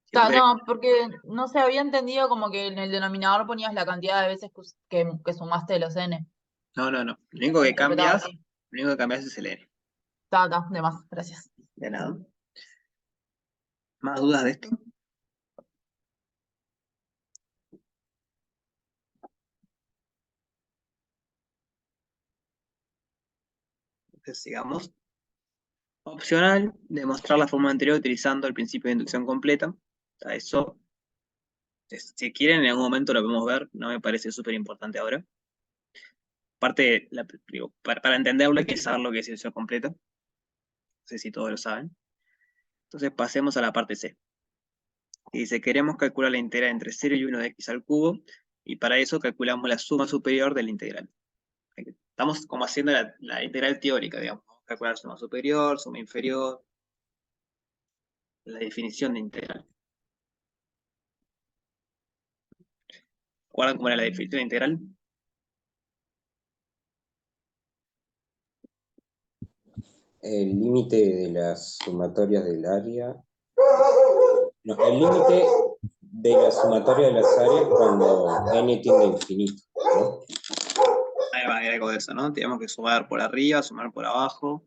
Si vos querés- No, porque no se había entendido como que en el denominador ponías la cantidad de veces que sumaste los n. No, no, no. Lo único que Interpretado cambias, así. lo único que cambias es el n. De más, gracias. De nada. ¿Más dudas de esto? Entonces sigamos. Opcional, demostrar la fórmula anterior utilizando el principio de inducción completa. O sea, eso, si quieren, en algún momento lo podemos ver. No me parece súper importante ahora. Aparte, digo, para entenderlo hay que saber lo que es inducción completa. No sé si todos lo saben. Entonces pasemos a la parte C. Y dice, queremos calcular la integral entre 0 y 1 de x al cubo. Y para eso calculamos la suma superior de la integral. Estamos como haciendo la integral teórica, digamos. Calcular suma superior, suma inferior. La definición de integral. ¿Recuerdan cómo era la definición de integral? El límite de las sumatorias del área. No, el límite de la sumatoria de las áreas cuando n tiende a infinito, ¿no? hay algo de eso, ¿no? Tenemos que sumar por arriba, sumar por abajo,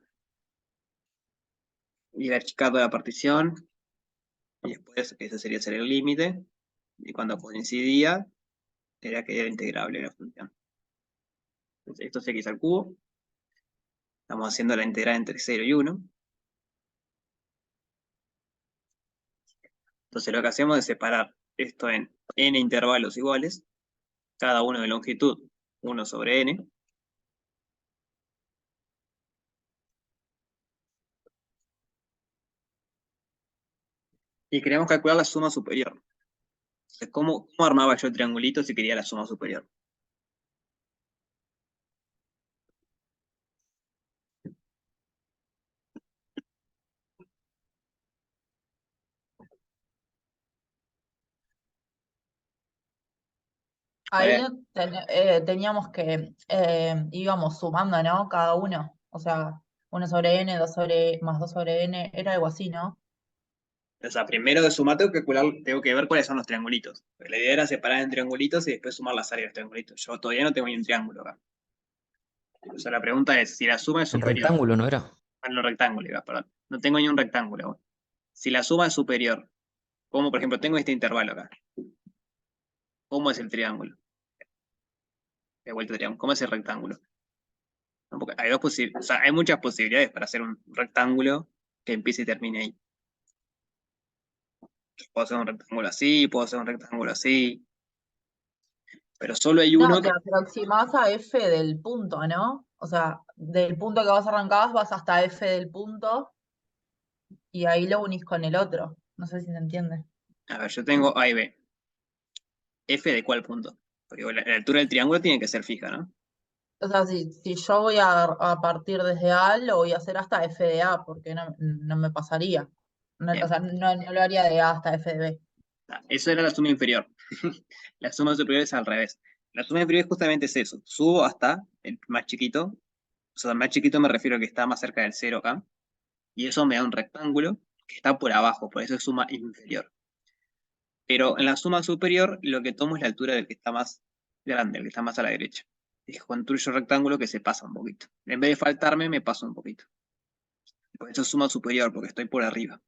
ir achicando la partición, y después ese sería ser el límite, y cuando coincidía, era que era integrable la función. Entonces, esto es x al cubo, estamos haciendo la integral entre 0 y 1. Entonces lo que hacemos es separar esto en n intervalos iguales, cada uno de longitud 1 sobre n. Y queremos calcular la suma superior. Entonces, ¿cómo armaba yo el triangulito si quería la suma superior? Ahí teníamos que, íbamos sumando, ¿no? Cada uno. O sea, 1 sobre n, 2 sobre, más 2 sobre n, era algo así, ¿no? O sea, primero de sumar tengo que calcular, tengo que ver cuáles son los triangulitos. Porque la idea era separar en triangulitos y después sumar las áreas de los triangulitos. Yo todavía no tengo ni un triángulo acá. O sea, la pregunta es, si la suma es El superior. rectángulo, ¿no era? Los rectángulos, perdón. No tengo ni un rectángulo aún. Si la suma es superior, como por ejemplo tengo este intervalo acá. ¿Cómo es el triángulo? De vuelta al triángulo. ¿Cómo es el rectángulo? ¿No? Porque hay o sea, hay muchas posibilidades para hacer un rectángulo que empiece y termine ahí. Puedo hacer un rectángulo así, puedo hacer un rectángulo así. Pero solo hay No, uno te que... aproximás a f del punto, ¿no? O sea, del punto que vas arrancabas vas hasta f del punto y ahí lo unís con el otro. No sé si se entiende. A ver, yo tengo A y B. ¿F de cuál punto? Porque la altura del triángulo tiene que ser fija, ¿no? O sea, si yo voy a partir desde A, lo voy a hacer hasta f de A, porque no me pasaría. Bien. O sea, no lo haría de A hasta f de B. Eso era la suma inferior. La suma superior es al revés. La suma inferior justamente es eso. Subo hasta el más chiquito. O sea, el más chiquito me refiero a que está más cerca del 0 acá. Y eso me da un rectángulo que está por abajo. Por eso es suma inferior. Pero en la suma superior lo que tomo es la altura del que está más grande, el que está más a la derecha. Y construyo un rectángulo que se pasa un poquito. En vez de faltarme, me paso un poquito. Por eso es suma superior, porque estoy por arriba.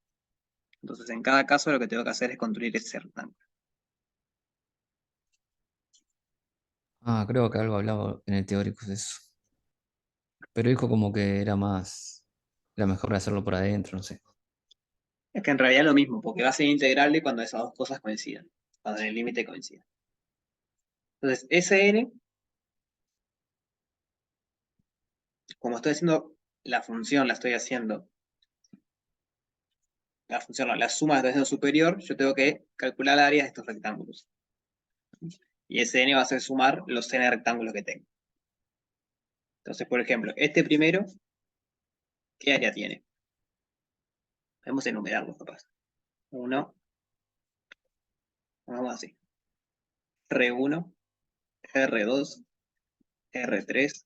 Entonces, en cada caso, lo que tengo que hacer es construir ese rectángulo. Ah, creo que algo hablaba en el teórico de eso. Pero dijo como que era mejor hacerlo por adentro, no sé. Es que en realidad es lo mismo, porque va a ser integrable cuando esas dos cosas coincidan, cuando el límite coincida. Entonces, Sn, como estoy haciendo la función, la estoy haciendo, la función no, la suma desde lo superior, yo tengo que calcular áreas de estos rectángulos. Y Sn va a ser sumar los n rectángulos que tengo. Entonces, por ejemplo, este primero, ¿qué área tiene? Vamos a enumerarlos, capaz. 1, vamos así. R1, R2, R3,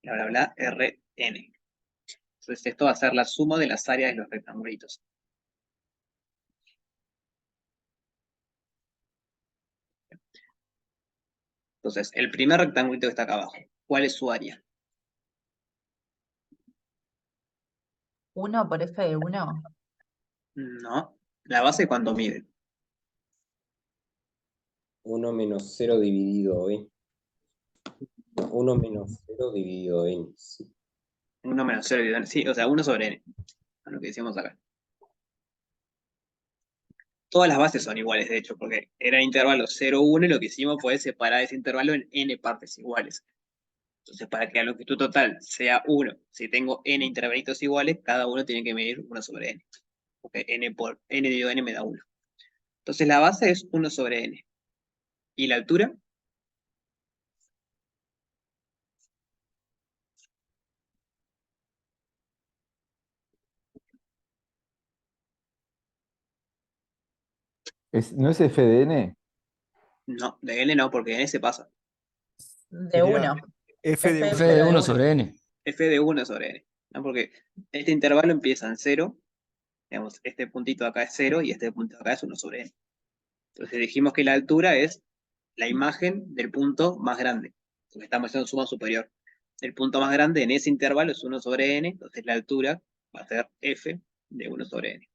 bla, bla, bla, Rn. Entonces esto va a ser la suma de las áreas de los rectangulitos. Entonces, el primer rectangulito que está acá abajo, ¿cuál es su área? 1 por f de 1. No, la base cuánto mide. 1 menos 0 dividido en. 1 menos 0 dividido en. Sí. 1 menos 0, sí, o sea, 1 sobre n, a lo que decíamos acá. Todas las bases son iguales, de hecho, porque era intervalo 0, 1 y lo que hicimos fue separar ese intervalo en n partes iguales. Entonces, para que la longitud total sea 1, si tengo n intervalitos iguales, cada uno tiene que medir 1 sobre n. Porque n por n dividido n me da 1. Entonces, la base es 1 sobre n. ¿Y la altura? ¿No es f de n? No, de n no, porque n se pasa. De Sería 1. f de F de 1 1. sobre n. F de 1 sobre n. ¿No? Porque este intervalo empieza en 0. Digamos, este puntito acá es 0 y este puntito acá es 1 sobre n. Entonces dijimos que la altura es la imagen del punto más grande. Porque estamos haciendo suma superior. El punto más grande en ese intervalo es 1 sobre n, entonces la altura va a ser f de 1 sobre n.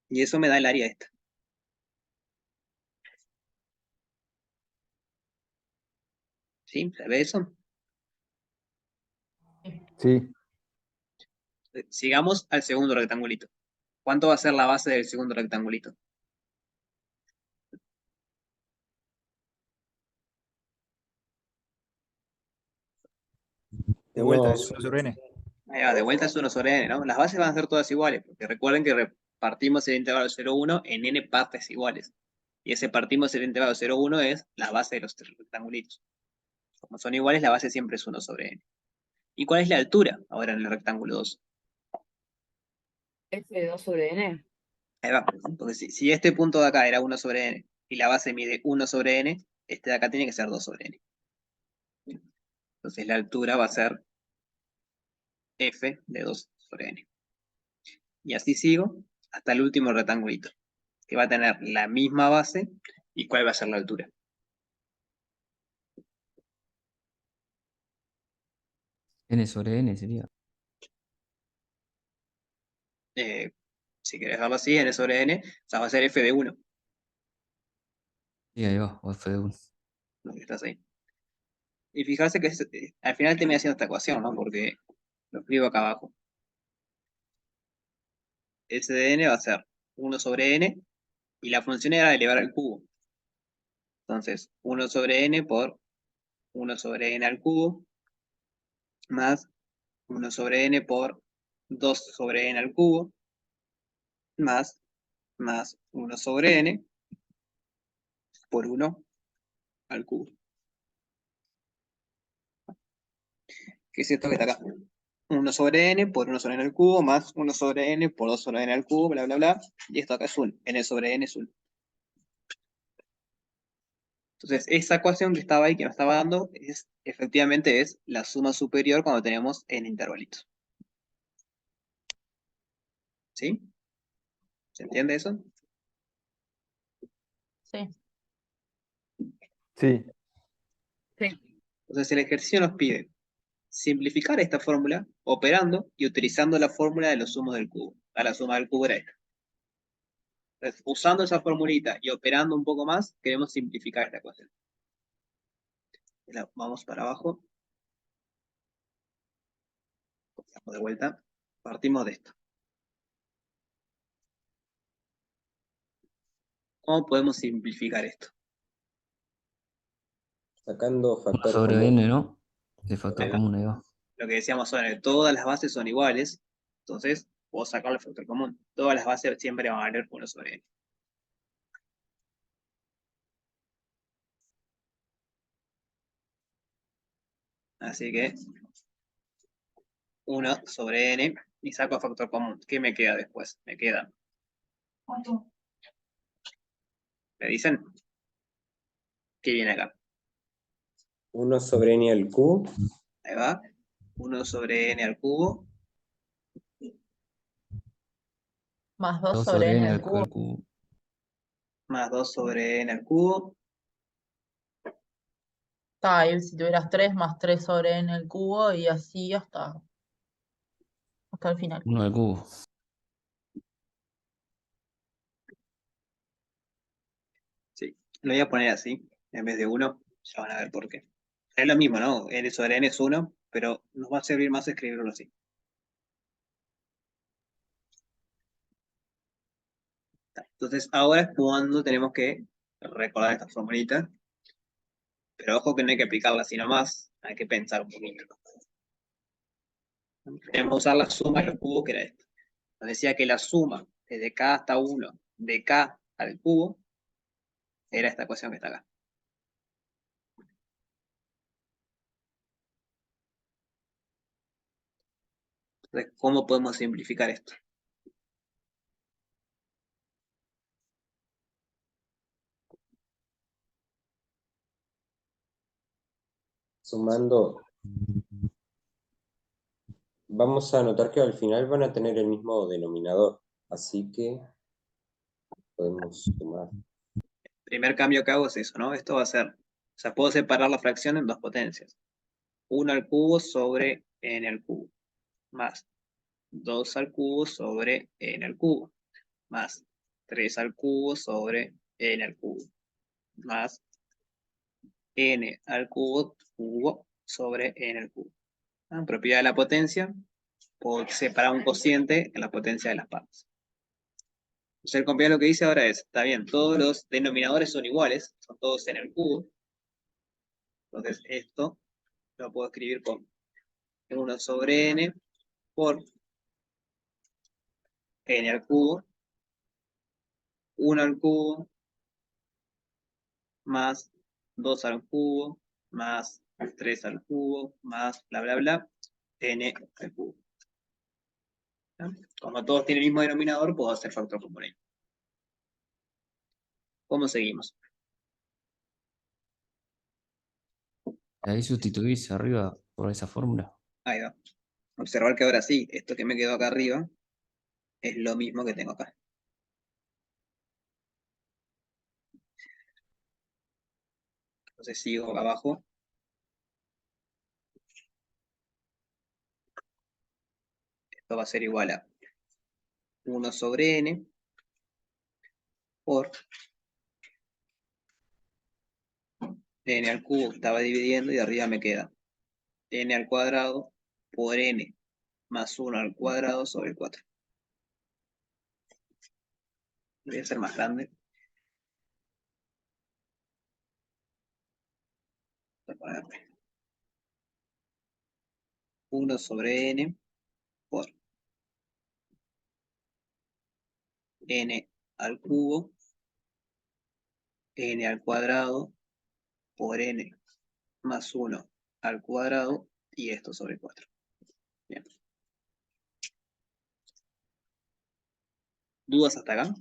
Y eso me da el área esta. ¿Sí? ¿Se ve eso? Sí, Sigamos al segundo rectangulito. ¿Cuánto va a ser la base del segundo rectangulito? De vuelta, Uno- es 1 sobre n. Ahí va, de vuelta es 1 sobre n, ¿no? Las bases van a ser todas iguales, porque recuerden que repartimos el intervalo 0,1 en n partes iguales. Y ese partimos el intervalo 0,1 es la base de los tres rectangulitos. Como son iguales, la base siempre es 1 sobre n. ¿Y cuál es la altura ahora en el rectángulo 2? F de 2 sobre n. Ahí va, porque si este punto de acá era 1 sobre n y la base mide 1 sobre n, este de acá tiene que ser 2 sobre n. Entonces la altura va a ser f de 2 sobre n. Y así sigo hasta el último rectangulito, que va a tener la misma base y cuál va a ser la altura. N sobre N sería. Si querés verlo así, n sobre n, o sea, va a ser f de 1. Sí, ahí va, o F de 1. Lo que estás ahí. Y fijarse que al final termina haciendo esta ecuación, ¿no? Porque lo escribo acá abajo. S de n va a ser 1 sobre n y la función era elevar al cubo. Entonces, 1 sobre n por 1 sobre n al cubo más 1 sobre n por 2 sobre n al cubo más 1 sobre n por 1 al cubo. ¿Qué es esto que está acá? 1 sobre n por 1 sobre n al cubo más 1 sobre n por 2 sobre n al cubo, bla, bla, bla. Y esto acá es 1. N sobre n es 1. Entonces, esa ecuación que estaba ahí, que nos estaba dando, efectivamente es la suma superior cuando tenemos n intervalitos. ¿Sí? ¿Se entiende eso? Sí. sí. Entonces, el ejercicio nos pide simplificar esta fórmula operando y utilizando la fórmula de los sumos del cubo. A la suma del cubo era esta. Entonces, usando esa formulita y operando un poco más, queremos simplificar esta ecuación. Vamos para abajo. Copiamos de vuelta. Partimos de esto. ¿Cómo podemos simplificar esto? Sacando 1 factor sobre común. N, ¿no? De factor Ahí va. común, ahí va. Lo que decíamos ahora, que todas las bases son iguales, entonces puedo sacar el factor común. Todas las bases siempre van a valer 1 sobre n. Así que 1 sobre n y saco el factor común. ¿Qué me queda después? Me queda. ¿Me dicen? ¿Qué viene acá? 1 sobre n al cubo Ahí va. 1 sobre n al cubo Más 2 2 sobre sobre n N al al cubo. cubo. más 2 sobre n al cubo. Está ahí, si tuvieras 3 más 3 sobre n al cubo y así hasta el final. 1 al cubo. Sí, lo voy a poner así, en vez de 1. Ya van a ver por qué. Es lo mismo, ¿no? N sobre n es 1, pero nos va a servir más escribirlo así. Entonces, ahora es cuando tenemos que recordar esta formulita. Pero ojo que no hay que aplicarla así nomás, hay que pensar un poquito. Tenemos que usar la suma al cubo, que era esto. Nos decía que la suma desde k hasta 1 de k al cubo era esta ecuación que está acá. Entonces, ¿cómo podemos simplificar esto? sumando. Vamos a notar que al final van a tener el mismo denominador, así que podemos sumar. El primer cambio que hago es eso, ¿no? Esto va a ser O sea, puedo separar la fracción en dos potencias. 1 al cubo sobre n al cubo, más 2 al cubo sobre n al cubo, más 3 al cubo sobre n al cubo, más n al cubo sobre n al cubo. Propiedad de la potencia, puedo separar un cociente en la potencia de las partes. Entonces el compañero lo que dice ahora es, está bien, todos los denominadores son iguales, son todos n al cubo. Entonces esto lo puedo escribir como 1 sobre n por n al cubo, 1 al cubo, más 2 al cubo, más 3 al cubo, más bla bla bla, n al cubo. ¿No? Como todos tienen el mismo denominador, puedo hacer factor común. ¿Cómo seguimos? Ahí sustituís arriba por esa fórmula. Ahí va. Observar que ahora sí, esto que me quedó acá arriba es lo mismo que tengo acá. Entonces sigo acá abajo. Esto va a ser igual a 1 sobre n por n al cubo, estaba dividiendo y arriba me queda n al cuadrado por n más 1 al cuadrado sobre 4. Voy a hacer más grande. Voy a ponerle 1 sobre n por n al cubo, n al cuadrado por n más 1 al cuadrado y esto sobre 4. Bien. ¿Dudas hasta acá?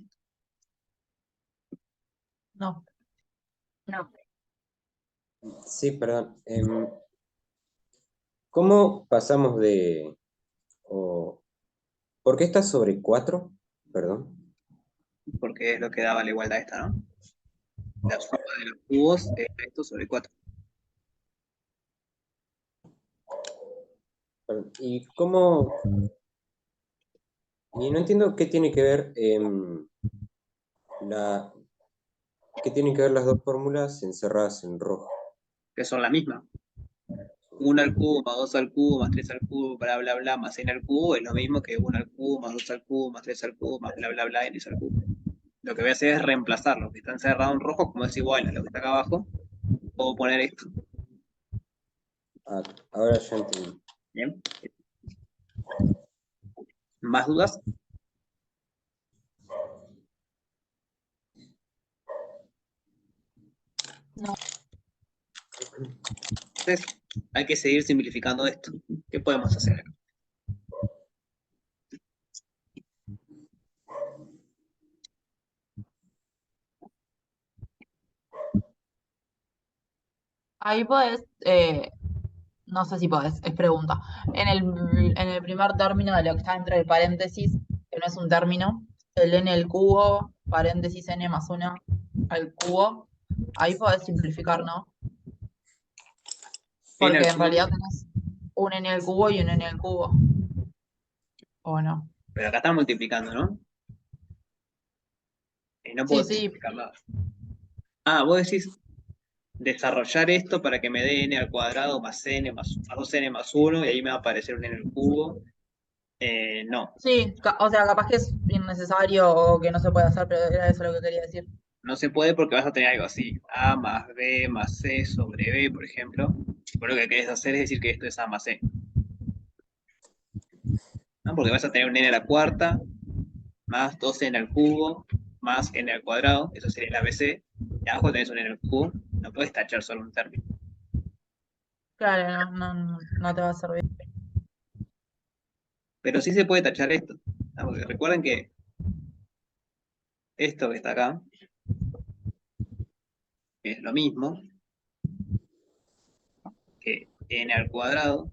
No. Sí, perdón. ¿Cómo pasamos de... ¿por qué está sobre 4? Perdón. Porque es lo que daba la igualdad esta, ¿no? La suma de los cubos es esto sobre 4. Perdón. ¿Y cómo...? Y no entiendo qué tiene que ver qué tienen que ver las dos fórmulas encerradas en rojo. Que son la misma. 1 al cubo más 2 al cubo más 3 al cubo, bla bla bla, más n al cubo es lo mismo que 1 al cubo más 2 al cubo más 3 al cubo más bla bla bla n al cubo. Lo que voy a hacer es reemplazar lo que está encerrado en rojo, como es igual a lo que está acá abajo. Puedo poner esto. Ah, ahora ya entendí. Bien. ¿Más dudas? No. Entonces, hay que seguir simplificando esto. ¿Qué podemos hacer acá? Ahí podés, no sé si podés, es pregunta. En el primer término de lo que está entre el paréntesis, que no es un término, el n al cubo, paréntesis n más 1 al cubo, ahí podés simplificar, ¿no? N Porque al en cubo, realidad tenés un n al cubo y un n al cubo. ¿O no? pero acá está multiplicando, ¿no? Y no Sí, puedo sí, simplificar nada. Ah, vos decís desarrollar esto para que me dé n al cuadrado más n más 2n más 1 y ahí me va a aparecer un n al cubo. No, sí, o sea, capaz que es innecesario o que no se puede hacer, pero era eso lo que quería decir. no se puede porque vas a tener algo así. A más B más C sobre B, por ejemplo. Por lo que querés hacer es decir que esto es A más C. ¿No? Porque vas a tener un n a la cuarta más 2n al cubo más n al cuadrado. Eso sería el ABC. Y abajo tenés un n al cubo. No puedes tachar solo un término. Claro, no te va a servir. Pero sí se puede tachar esto. ¿No? Porque recuerden que esto que está acá es lo mismo que n al cuadrado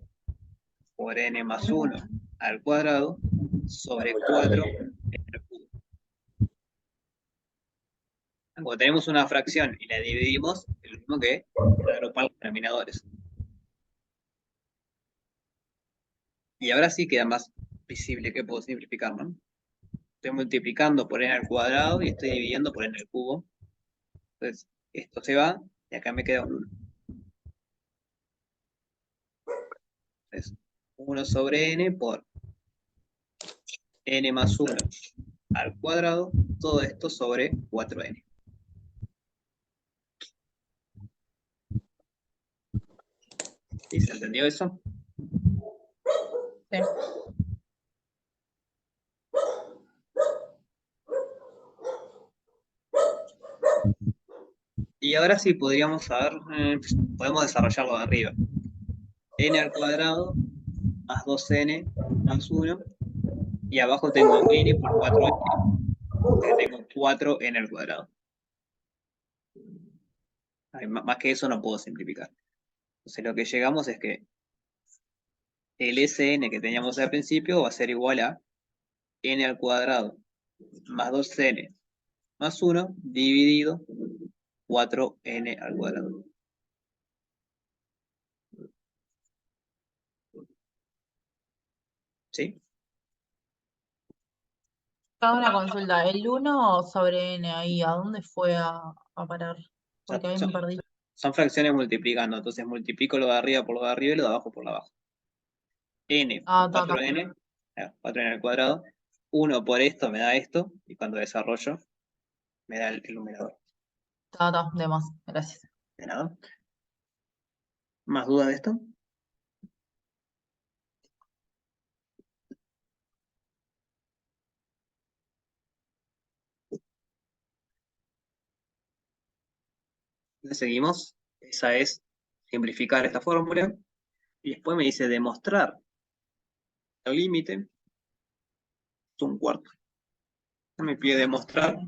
por n más 1 al cuadrado sobre 4 n al cubo. Cuando tenemos una fracción y la dividimos, es lo mismo que agrupar los denominadores. Y ahora sí queda más visible que puedo simplificar, ¿no? Estoy multiplicando por n al cuadrado y estoy dividiendo por n al cubo. Entonces, esto se va y acá me queda un 1. Entonces, 1 sobre n por n más 1 al cuadrado, todo esto sobre 4n. ¿Sí? ¿Se entendió eso? Sí. Y ahora sí podríamos saber, podemos desarrollarlo de arriba. N al cuadrado más 2n más 1. Y abajo tengo n por 4n. Porque tengo 4n al cuadrado. Más que eso no puedo simplificar. Entonces lo que llegamos es que el Sn que teníamos al principio va a ser igual a n al cuadrado más 2n más 1 dividido 4n al cuadrado. ¿Sí? Hago una consulta. El 1 sobre n ahí, ¿a dónde fue a parar? Porque ahí me perdí. Son fracciones multiplicando, entonces multiplico lo de arriba por lo de arriba y lo de abajo por lo de abajo. N por 4n, 4n al cuadrado, 1 por esto me da esto, y cuando desarrollo me da el numerador. Está, de más, gracias. ¿De nada? ¿Más dudas de esto? Entonces seguimos. Esa es simplificar esta fórmula. Y después me dice demostrar el límite es un cuarto. Me pide demostrar. O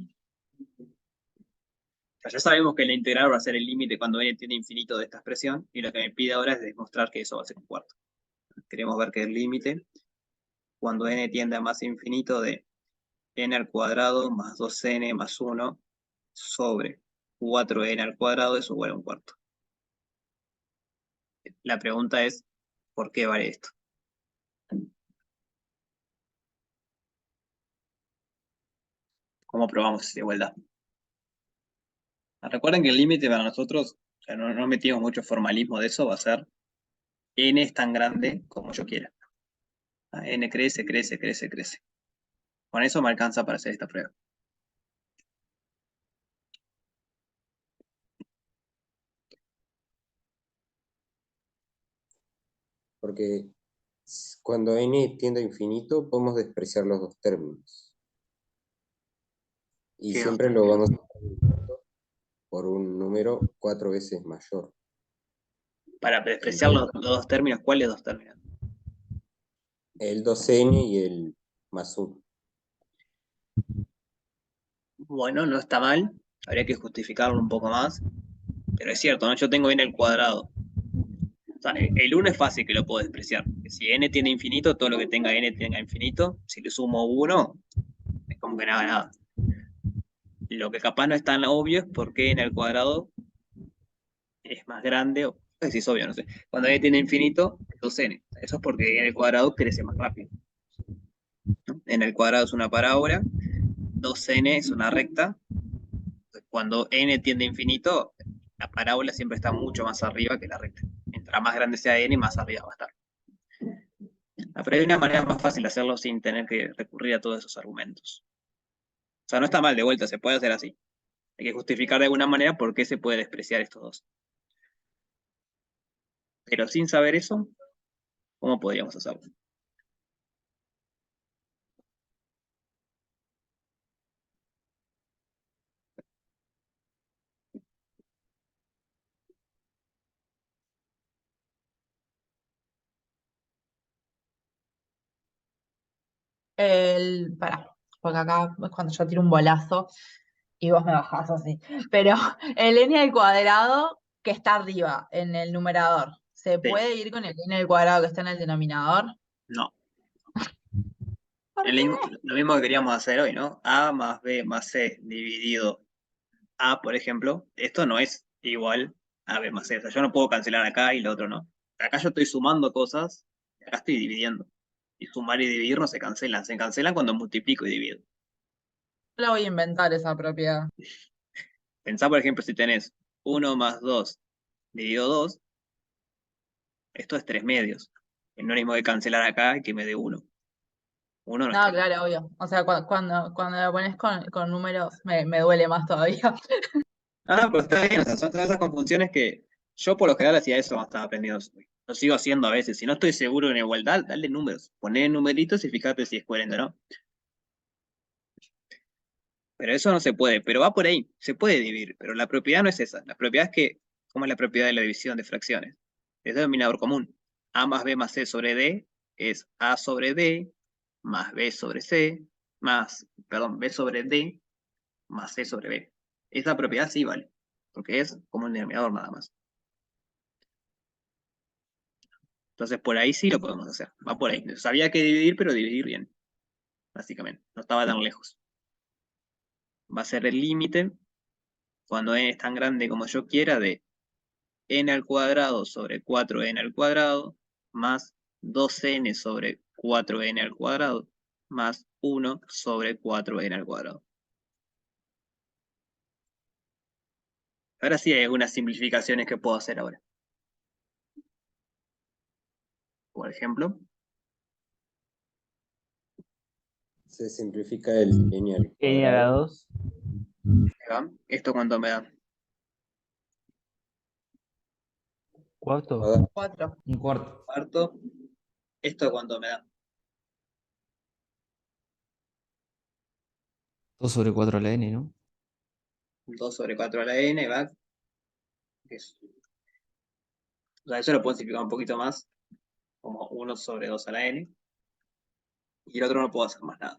sea, ya sabemos que la integral va a ser el límite cuando n tiende a infinito de esta expresión. Y lo que me pide ahora es demostrar que eso va a ser un cuarto. Queremos ver que el límite cuando n tiende a más infinito de n al cuadrado más 2n más 1 sobre 4n al cuadrado es igual a un cuarto. La pregunta es, ¿por qué vale esto? ¿Cómo probamos esa igualdad? Recuerden que el límite para nosotros, o sea, no metimos mucho formalismo de eso, va a ser n es tan grande como yo quiera. N crece, crece, crece, crece. Con eso me alcanza para hacer esta prueba. Porque cuando n tiende a infinito, podemos despreciar los dos términos. Y ¿Qué siempre dos lo términos? vamos a por un número 4 veces mayor. Para despreciar los dos términos, ¿cuáles dos términos? El 2n y el más 1. Bueno, no está mal. Habría que justificarlo un poco más. Pero es cierto, ¿no? Yo tengo n al cuadrado. O sea, el 1 es fácil que lo puedo despreciar. Si n tiene infinito, todo lo que tenga n tenga infinito. Si le sumo 1, es como que nada, nada. Lo que capaz no es tan obvio es por qué n al cuadrado es más grande, o no sé si es obvio, no sé. Cuando n tiene infinito, es 2n. Eso es porque n al cuadrado crece más rápido. ¿No? N al cuadrado es una parábola, 2n es una recta. Cuando n tiende a infinito, la parábola siempre está mucho más arriba que la recta. Mientras más grande sea n, más arriba va a estar. Pero hay una manera más fácil de hacerlo sin tener que recurrir a todos esos argumentos. O sea, no está mal de vuelta, se puede hacer así. Hay que justificar de alguna manera por qué se puede despreciar estos dos. Pero sin saber eso, ¿cómo podríamos hacerlo? Pará, porque acá es cuando yo tiro un bolazo y vos me bajás así. Pero el n al cuadrado que está arriba en el numerador, ¿se Sí. puede ir con el n al cuadrado que está en el denominador? No. ¿Por Es qué? lo mismo que queríamos hacer hoy, ¿no? A más B más C dividido A, por ejemplo, esto no es igual a B más C. O sea, yo no puedo cancelar acá y lo otro no. Acá yo estoy sumando cosas, y acá estoy dividiendo. Y sumar y dividir no se cancelan. Se cancelan cuando multiplico y divido. La voy a inventar esa propiedad. Pensá, por ejemplo, si tenés 1 más 2 dividido 2, esto es 3 medios. Es lo mismo que cancelar acá y que me dé 1. 1 no es No, 3. claro, obvio. O sea, cuando lo pones con números me duele más todavía. Ah, pero está bien, o sea, son todas esas confusiones que yo por lo general hacía eso cuando estaba aprendiendo. Lo sigo haciendo a veces. Si no estoy seguro de una igualdad, dale números. Poné numeritos y fíjate si es coherente o no. Pero eso no se puede, pero va por ahí. Se puede dividir, pero la propiedad no es esa. La propiedad es que, ¿cómo es la propiedad de la división de fracciones? Es denominador común. A más B más C sobre D es A sobre D más B sobre C más, perdón, B sobre D más C sobre B. Esa propiedad sí vale, porque es como un denominador nada más. Entonces por ahí sí lo podemos hacer. Va por ahí. Sabía que dividir, pero dividir bien. Básicamente. No estaba tan lejos. Va a ser el límite, cuando n es tan grande como yo quiera, de n al cuadrado sobre 4n al cuadrado más 2n sobre 4n al cuadrado más 1 sobre 4n al cuadrado. Ahora sí hay algunas simplificaciones que puedo hacer ahora. Por ejemplo, Se simplifica el n al N a la cuadrado. 2. ¿verdad? ¿Esto cuánto me da? Cuarto. 4. Un cuarto. Cuarto. ¿Esto cuánto me da? 2 sobre 4 a la n, ¿no? 2 sobre 4 a la n, ¿va? O sea, eso lo puedo simplificar un poquito más, como 1 sobre 2 a la n. Y el otro no puedo hacer más nada.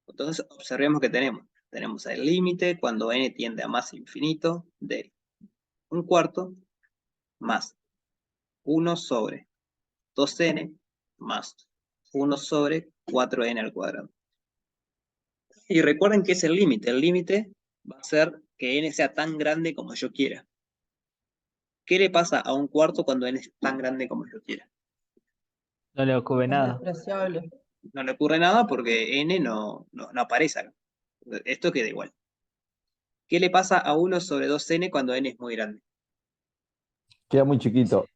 Entonces, observemos que tenemos el límite cuando n tiende a más infinito de 1/4 más 1 sobre 2n más 1 sobre 4n al cuadrado. Y recuerden que es el límite. El límite va a ser que n sea tan grande como yo quiera. ¿Qué le pasa a 1/4 cuando n es tan grande como yo quiera? No le ocurre Es nada. despreciable. No le ocurre nada porque n no aparece acá. Esto queda igual. ¿Qué le pasa a 1 sobre 2n cuando n es muy grande? Queda muy chiquito.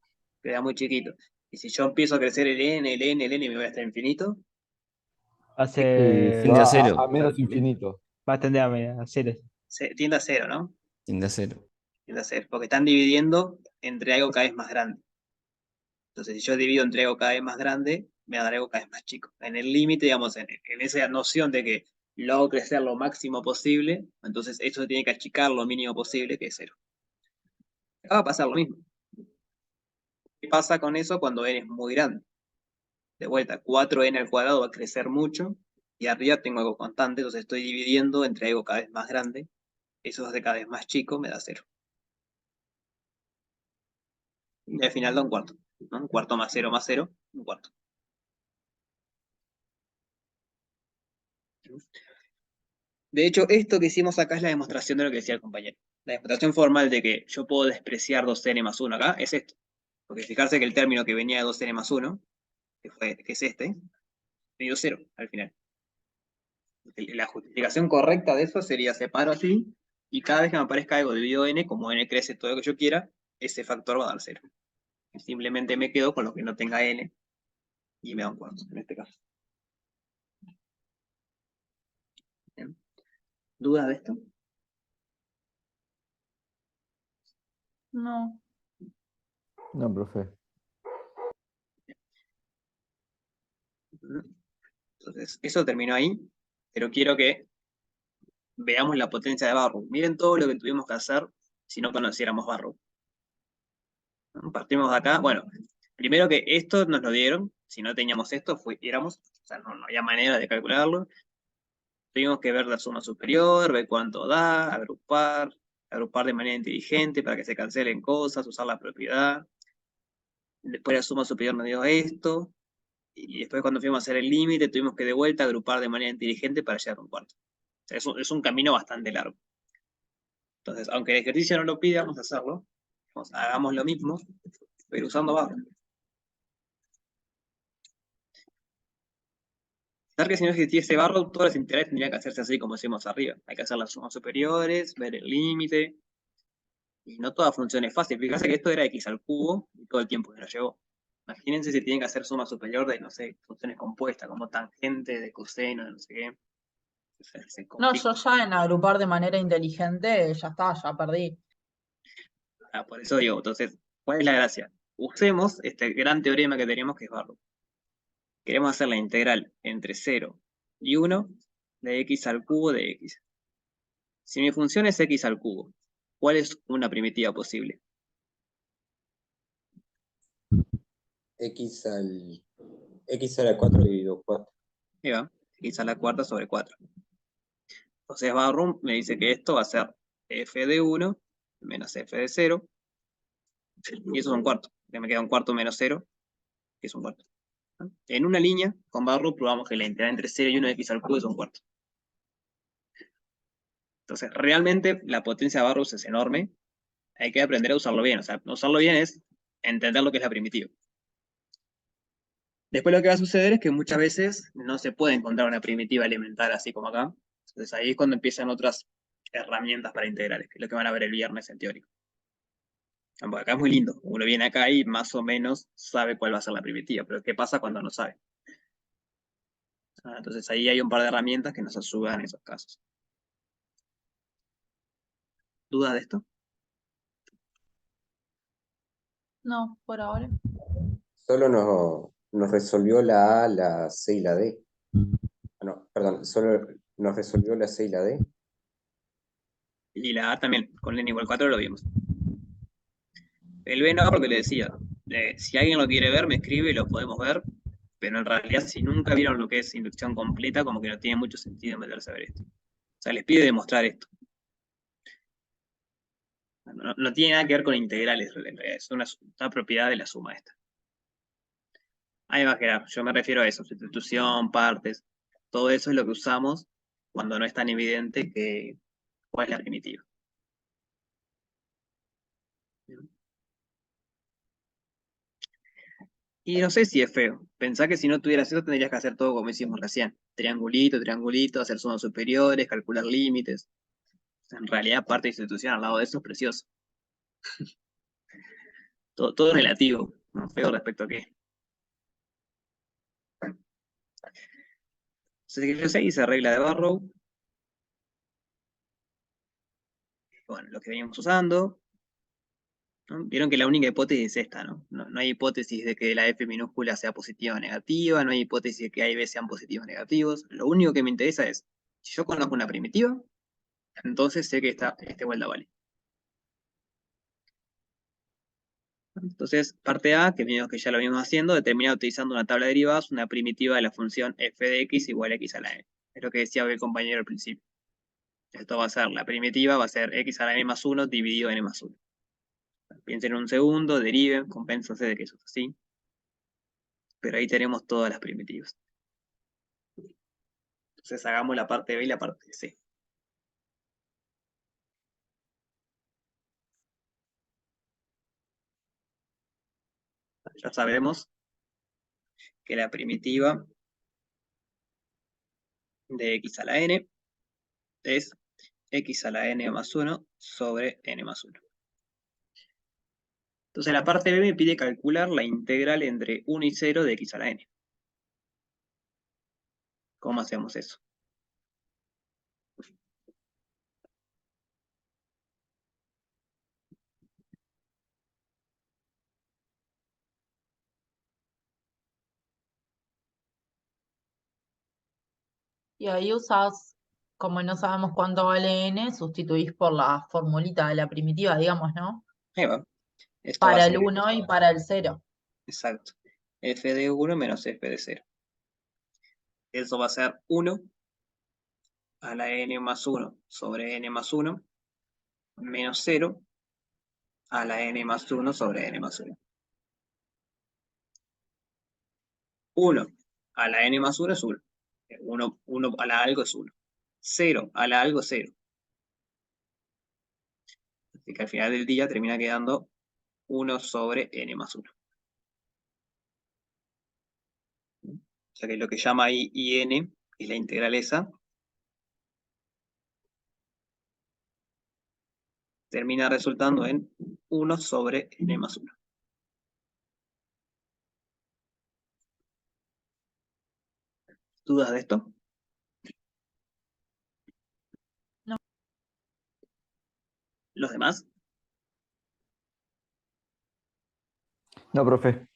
Queda muy chiquito. Y si yo empiezo a crecer el n, el n, el n, me voy hasta infinito. Y Hace. se Tiende a va cero. a menos infinito. Va a tender a hacer eso. Tiende a cero, ¿no? Tiende a cero. Tiende a cero. Porque están dividiendo entre algo cada vez más grande. Entonces, si yo divido entre algo cada vez más grande, me va a dar algo cada vez más chico. En el límite, digamos, en esa noción de que lo hago crecer lo máximo posible, entonces eso tiene que achicar lo mínimo posible, que es cero. Acá va a pasar lo mismo. ¿Qué pasa con eso cuando n es muy grande? De vuelta, 4n al cuadrado va a crecer mucho, y arriba tengo algo constante, entonces estoy dividiendo entre algo cada vez más grande, eso hace cada vez más chico, me da cero. Y al final da 1/4, ¿no? 1/4 más 0 más 0, 1/4. De hecho, esto que hicimos acá es la demostración de lo que decía el compañero. La demostración formal de que yo puedo despreciar 2n más 1 acá es esto. Porque fijarse que el término que venía de 2n más 1, que es este, me dio 0 al final. La justificación correcta de eso sería separo así, y cada vez que me aparezca algo dividido n, como n crece todo lo que yo quiera, ese factor va a dar 0. Simplemente me quedo con lo que no tenga n, y me da 1/4 en este caso. ¿Bien? ¿Dudas de esto? No. No, profe. Entonces, eso terminó ahí, pero quiero que veamos la potencia de Barrow. Miren todo lo que tuvimos que hacer si no conociéramos Barrow. Partimos de acá. Bueno, primero que esto nos lo dieron. Si no teníamos esto, o sea, no había manera de calcularlo. Tuvimos que ver la suma superior, ver cuánto da, agrupar de manera inteligente para que se cancelen cosas, usar la propiedad. Después la suma superior nos dio esto. Y después cuando fuimos a hacer el límite, tuvimos que de vuelta agrupar de manera inteligente para llegar a 1/4. O sea, es un camino bastante largo. Entonces, aunque el ejercicio no lo pida, vamos a hacerlo. Hagamos lo mismo, pero usando barra. Que si no existiese barro, todas las integrales tendrían que hacerse así como hicimos arriba. Hay que hacer las sumas superiores, ver el límite. Y no toda función es fácil. Fíjense que esto era x al cubo y todo el tiempo que nos llevó. Imagínense si tienen que hacer suma superior de, no sé, funciones compuestas, como tangente, de coseno, de no sé qué. Se No, complica. yo ya en agrupar de manera inteligente, ya está, ya perdí. Por eso digo, entonces, ¿cuál es la gracia? Usemos este gran teorema que tenemos que es barro. Queremos hacer la integral entre 0 y 1 de x al cubo de x. Si mi función es x al cubo, ¿cuál es una primitiva posible? X a la 4 dividido 4. Ahí va, x a la cuarta sobre 4. Entonces Barroom me dice que esto va a ser f de 1 menos f de 0, y eso es un cuarto. Me queda un cuarto menos 0, que es un cuarto. En una línea, con Barroom probamos que la integral entre 0 y 1 de x al cubo es un cuarto. Entonces, realmente la potencia de Barroom es enorme. Hay que aprender a usarlo bien. O sea, usarlo bien es entender lo que es la primitiva. Después lo que va a suceder es que muchas veces no se puede encontrar una primitiva elemental así como acá. Entonces ahí es cuando empiezan otras herramientas para integrales, que es lo que van a ver el viernes en teórico. Bueno, acá es muy lindo. Uno viene acá y más o menos sabe cuál va a ser la primitiva, pero ¿qué pasa cuando no sabe? Entonces ahí hay un par de herramientas que nos ayudan en esos casos. ¿Dudas de esto? No, por ahora. Solo nos resolvió la A, la C y la D. No, perdón, solo nos resolvió la C y la D. Y la A también, con n igual 4 lo vimos. El B no, porque le decía, si alguien lo quiere ver, me escribe y lo podemos ver, pero en realidad si nunca vieron lo que es inducción completa, como que no tiene mucho sentido meterse a ver esto. O sea, les pide demostrar esto. No tiene nada que ver con integrales, en realidad, es una propiedad de la suma esta. Ahí va a quedar, yo me refiero a eso, sustitución, partes, todo eso es lo que usamos cuando no es tan evidente que cuál es la primitiva. Y no sé si es feo. Pensá que si no tuvieras eso tendrías que hacer todo como hicimos recién. Triangulito, triangulito, hacer sumas superiores, calcular límites. En realidad, parte de institución al lado de eso es precioso. Todo es relativo, ¿no? Feo respecto a qué. Entonces, yo sé, hice regla de Barrow. Bueno, lo que veníamos usando. ¿No? Vieron que la única hipótesis es esta, ¿no? No hay hipótesis de que la F minúscula sea positiva o negativa, no hay hipótesis de que A y B sean positivos o negativos. Lo único que me interesa es, si yo conozco una primitiva, entonces sé que esta vuelta vale. Entonces, parte A, que vimos que ya lo venimos haciendo, determina utilizando una tabla de derivadas una primitiva de la función f de x igual a x a la n. Es lo que decía el compañero al principio. Esto va a ser, la primitiva va a ser x a la n más 1 dividido n más 1. Piensen un segundo, deriven, compénsense de que eso es así. Pero ahí tenemos todas las primitivas. Entonces hagamos la parte B y la parte C. Ya sabemos que la primitiva de x a la n es x a la n más 1 sobre n más 1. Entonces la parte B me pide calcular la integral entre 1 y 0 de x a la n. ¿Cómo hacemos eso? Y ahí usás, como no sabemos cuánto vale n, sustituís por la formulita de la primitiva, digamos, ¿no? Ahí va. Esto va a Para el ser 1 y para el 0. exacto. F de 1 menos f de 0. Eso va a ser 1 a la n más 1 sobre n más 1 menos 0 a la n más 1 sobre n más 1. 1 a la n más 1 es 1. 1 a la algo es 1. 0 a la algo es 0. Así que al final del día termina quedando 1 sobre n más 1. O sea que lo que llama ahí IN, que es la integral esa, termina resultando en 1 sobre n más 1. ¿Dudas de esto? No. ¿Los demás? No, profe.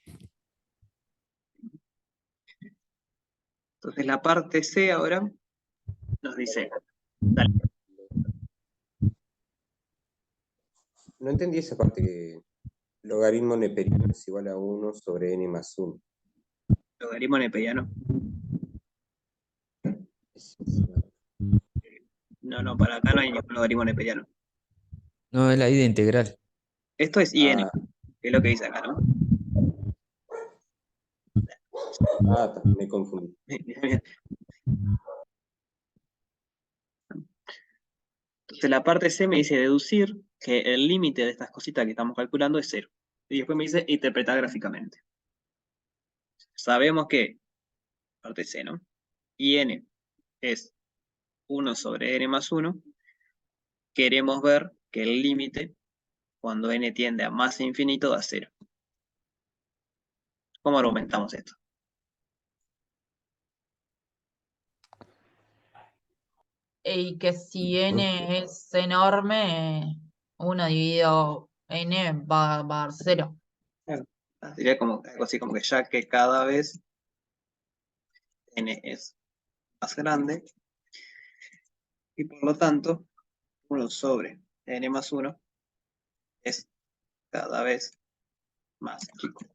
Entonces la parte C ahora nos dice, dale, No entendí esa parte que logaritmo neperiano es igual a 1 sobre n más 1. logaritmo neperiano. No, para acá no hay ningún logaritmo neperiano. No, es la ida integral. Esto es IN, Ah, que es lo que dice acá, ¿no? me confundí. Entonces la parte C me dice deducir que el límite de estas cositas que estamos calculando es 0. Y después me dice interpretar gráficamente. Sabemos que, parte C, ¿no? IN es 1 sobre n más 1. Queremos ver que el límite, cuando n tiende a más infinito, da 0. ¿Cómo argumentamos esto? Y que si n es enorme, 1 dividido n va a dar 0. Claro. Sería como, algo así como que ya que cada vez n es más grande, y por lo tanto, 1 sobre n más 1 es cada vez más chico.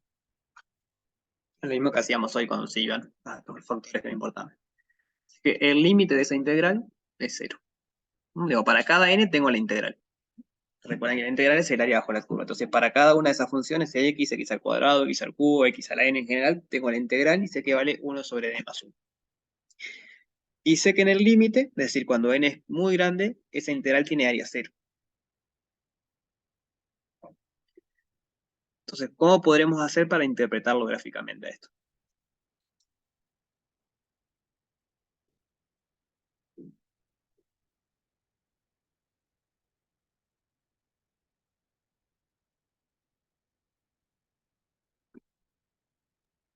Es lo mismo que hacíamos hoy con se iban los factores que me importaban. Así que el límite de esa integral es 0. Digo, para cada n tengo la integral. Recuerden que la integral es el área bajo la curva. Entonces, para cada una de esas funciones, x, x al cuadrado, x al cubo, x a la n en general, tengo la integral y sé que vale 1 sobre n más 1. Y sé que en el límite, es decir, cuando n es muy grande, esa integral tiene área 0. Entonces, ¿cómo podremos hacer para interpretarlo gráficamente a esto?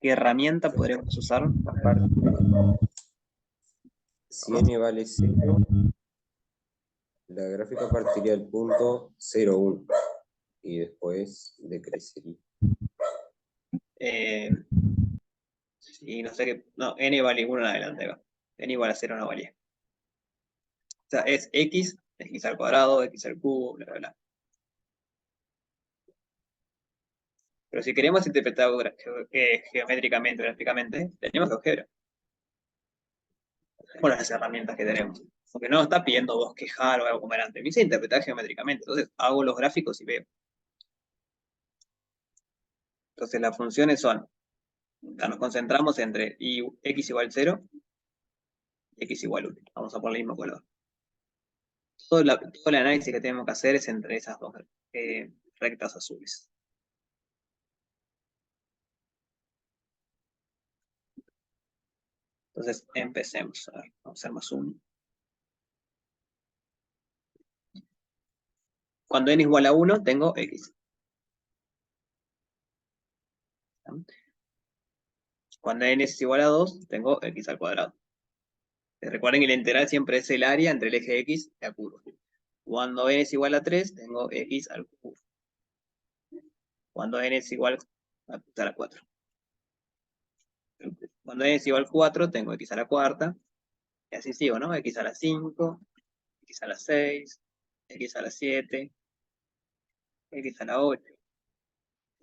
¿Qué herramienta podremos usar? Si n vale 0, la gráfica partiría del punto 0, 1 y después decrecería. Y no sé qué. No, n vale 1 en adelante acá. N igual a 0 no valía. O sea, es x al cuadrado, x al cubo, bla, bla, bla. Pero si queremos interpretar geométricamente, gráficamente, tenemos GeoGebra. Con las herramientas que tenemos. Porque no está pidiendo bosquejar o algo como era antes. Me dice interpretar geométricamente. Entonces hago los gráficos y veo. Entonces las funciones son, nos concentramos entre x igual 0 y x igual 1. Vamos a poner el mismo color. Todo el análisis que tenemos que hacer es entre esas dos rectas azules. Entonces empecemos. A ver, vamos a hacer más 1. Cuando n es igual a 1, tengo x. Cuando n es igual a 2, tengo x al cuadrado. Recuerden que la integral siempre es el área entre el eje x y la curva. Cuando n es igual a 3, tengo x al cubo. Cuando n es igual a la 4. Cuando n es igual a 4, tengo x a la cuarta. Y así sigo, ¿no? X a la 5, x a la 6, x a la 7, x a la 8.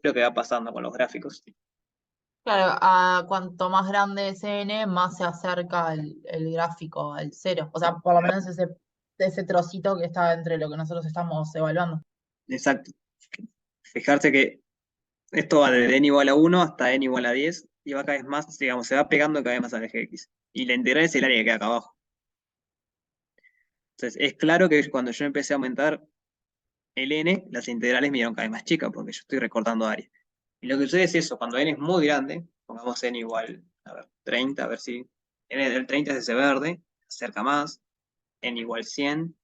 Lo que va pasando con los gráficos. Claro, cuanto más grande es n, más se acerca el gráfico al 0. O sea, por lo menos ese trocito que está entre lo que nosotros estamos evaluando. Exacto. Fijarse que esto va desde n igual a 1 hasta n igual a 10 y va cada vez más, digamos, se va pegando cada vez más al eje x. Y la integral es el área que queda acá abajo. Entonces, es claro que cuando yo empecé a aumentar el n, las integrales me dieron cada vez más chicas, porque yo estoy recortando área. Y lo que sucede es eso, cuando n es muy grande, pongamos n igual, a ver, 30, a ver si n del 30 es ese verde, se acerca más, n igual 100,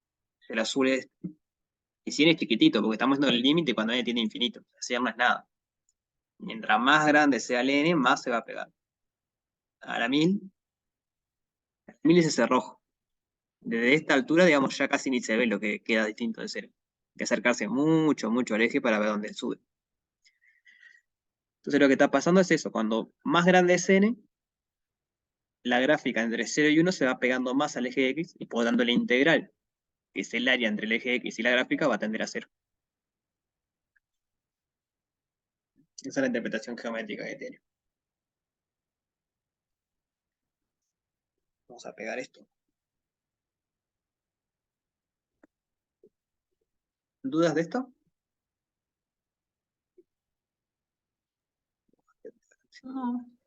el azul es, y 100 es chiquitito, porque estamos viendo el límite cuando n tiene infinito, así ya no es nada. Mientras más grande sea el n, más se va a pegar. A la 1000 es ese rojo. Desde esta altura, digamos, ya casi ni se ve lo que queda distinto de cero. Hay que acercarse mucho, mucho al eje para ver dónde sube. Entonces lo que está pasando es eso, cuando más grande es n, la gráfica entre 0 y 1 se va pegando más al eje x, y por lo tanto la integral, que es el área entre el eje x y la gráfica, va a tender a 0. Esa es la interpretación geométrica que tiene. Vamos a pegar esto. ¿Dudas de esto? No.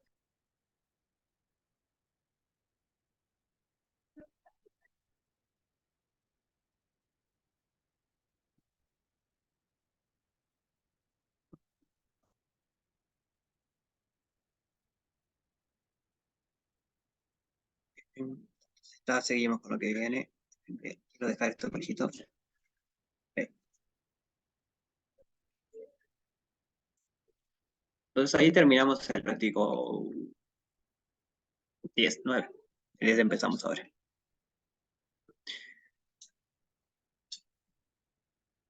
Seguimos con lo que viene. Quiero dejar esto cortito. Entonces ahí terminamos el práctico 10, 9. El 10 empezamos ahora.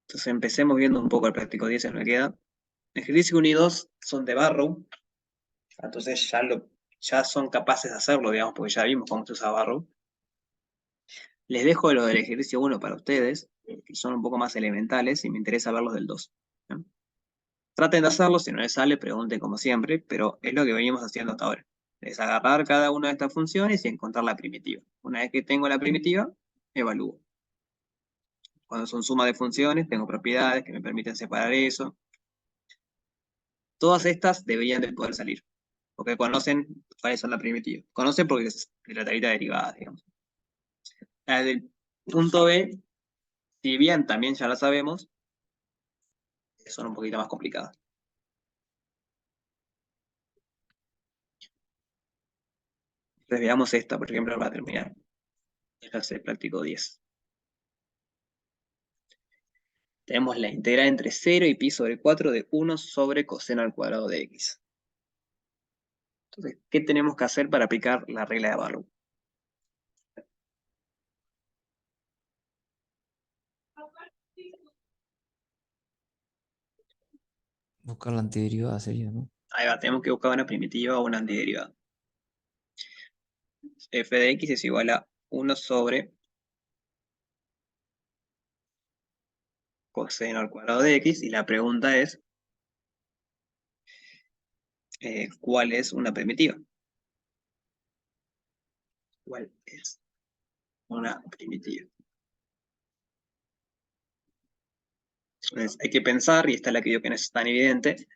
Entonces empecemos viendo un poco el práctico 10, se me queda. Ejercicio 1 y 2 son de Barrow. Entonces ya son capaces de hacerlo, digamos, porque ya vimos cómo se usa Barrow. Les dejo lo del ejercicio 1 para ustedes, que son un poco más elementales, y me interesa ver los del 2. ¿no? Traten de hacerlo, si no les sale, pregunten como siempre, pero es lo que venimos haciendo hasta ahora. Es agarrar cada una de estas funciones y encontrar la primitiva. Una vez que tengo la primitiva, evalúo. Cuando son suma de funciones, tengo propiedades que me permiten separar eso. Todas estas deberían de poder salir, porque conocen cuáles son las primitivas. Conocen porque es de la tablita derivada, digamos. Las del punto B, si bien también ya la sabemos, son un poquito más complicadas. Entonces veamos esta, por ejemplo, para terminar. Esta es el práctico 10. Tenemos la integral entre 0 y pi sobre 4 de 1 sobre coseno al cuadrado de x. Entonces, ¿qué tenemos que hacer para aplicar la regla de Barrow? Buscar la antiderivada sería, ¿no? Ahí va, tenemos que buscar una primitiva o una antiderivada. F de x es igual a 1 sobre coseno al cuadrado de x, y la pregunta es, ¿cuál es una primitiva? ¿Cuál es una primitiva? Entonces, hay que pensar, y esta es la que yo que no es tan evidente,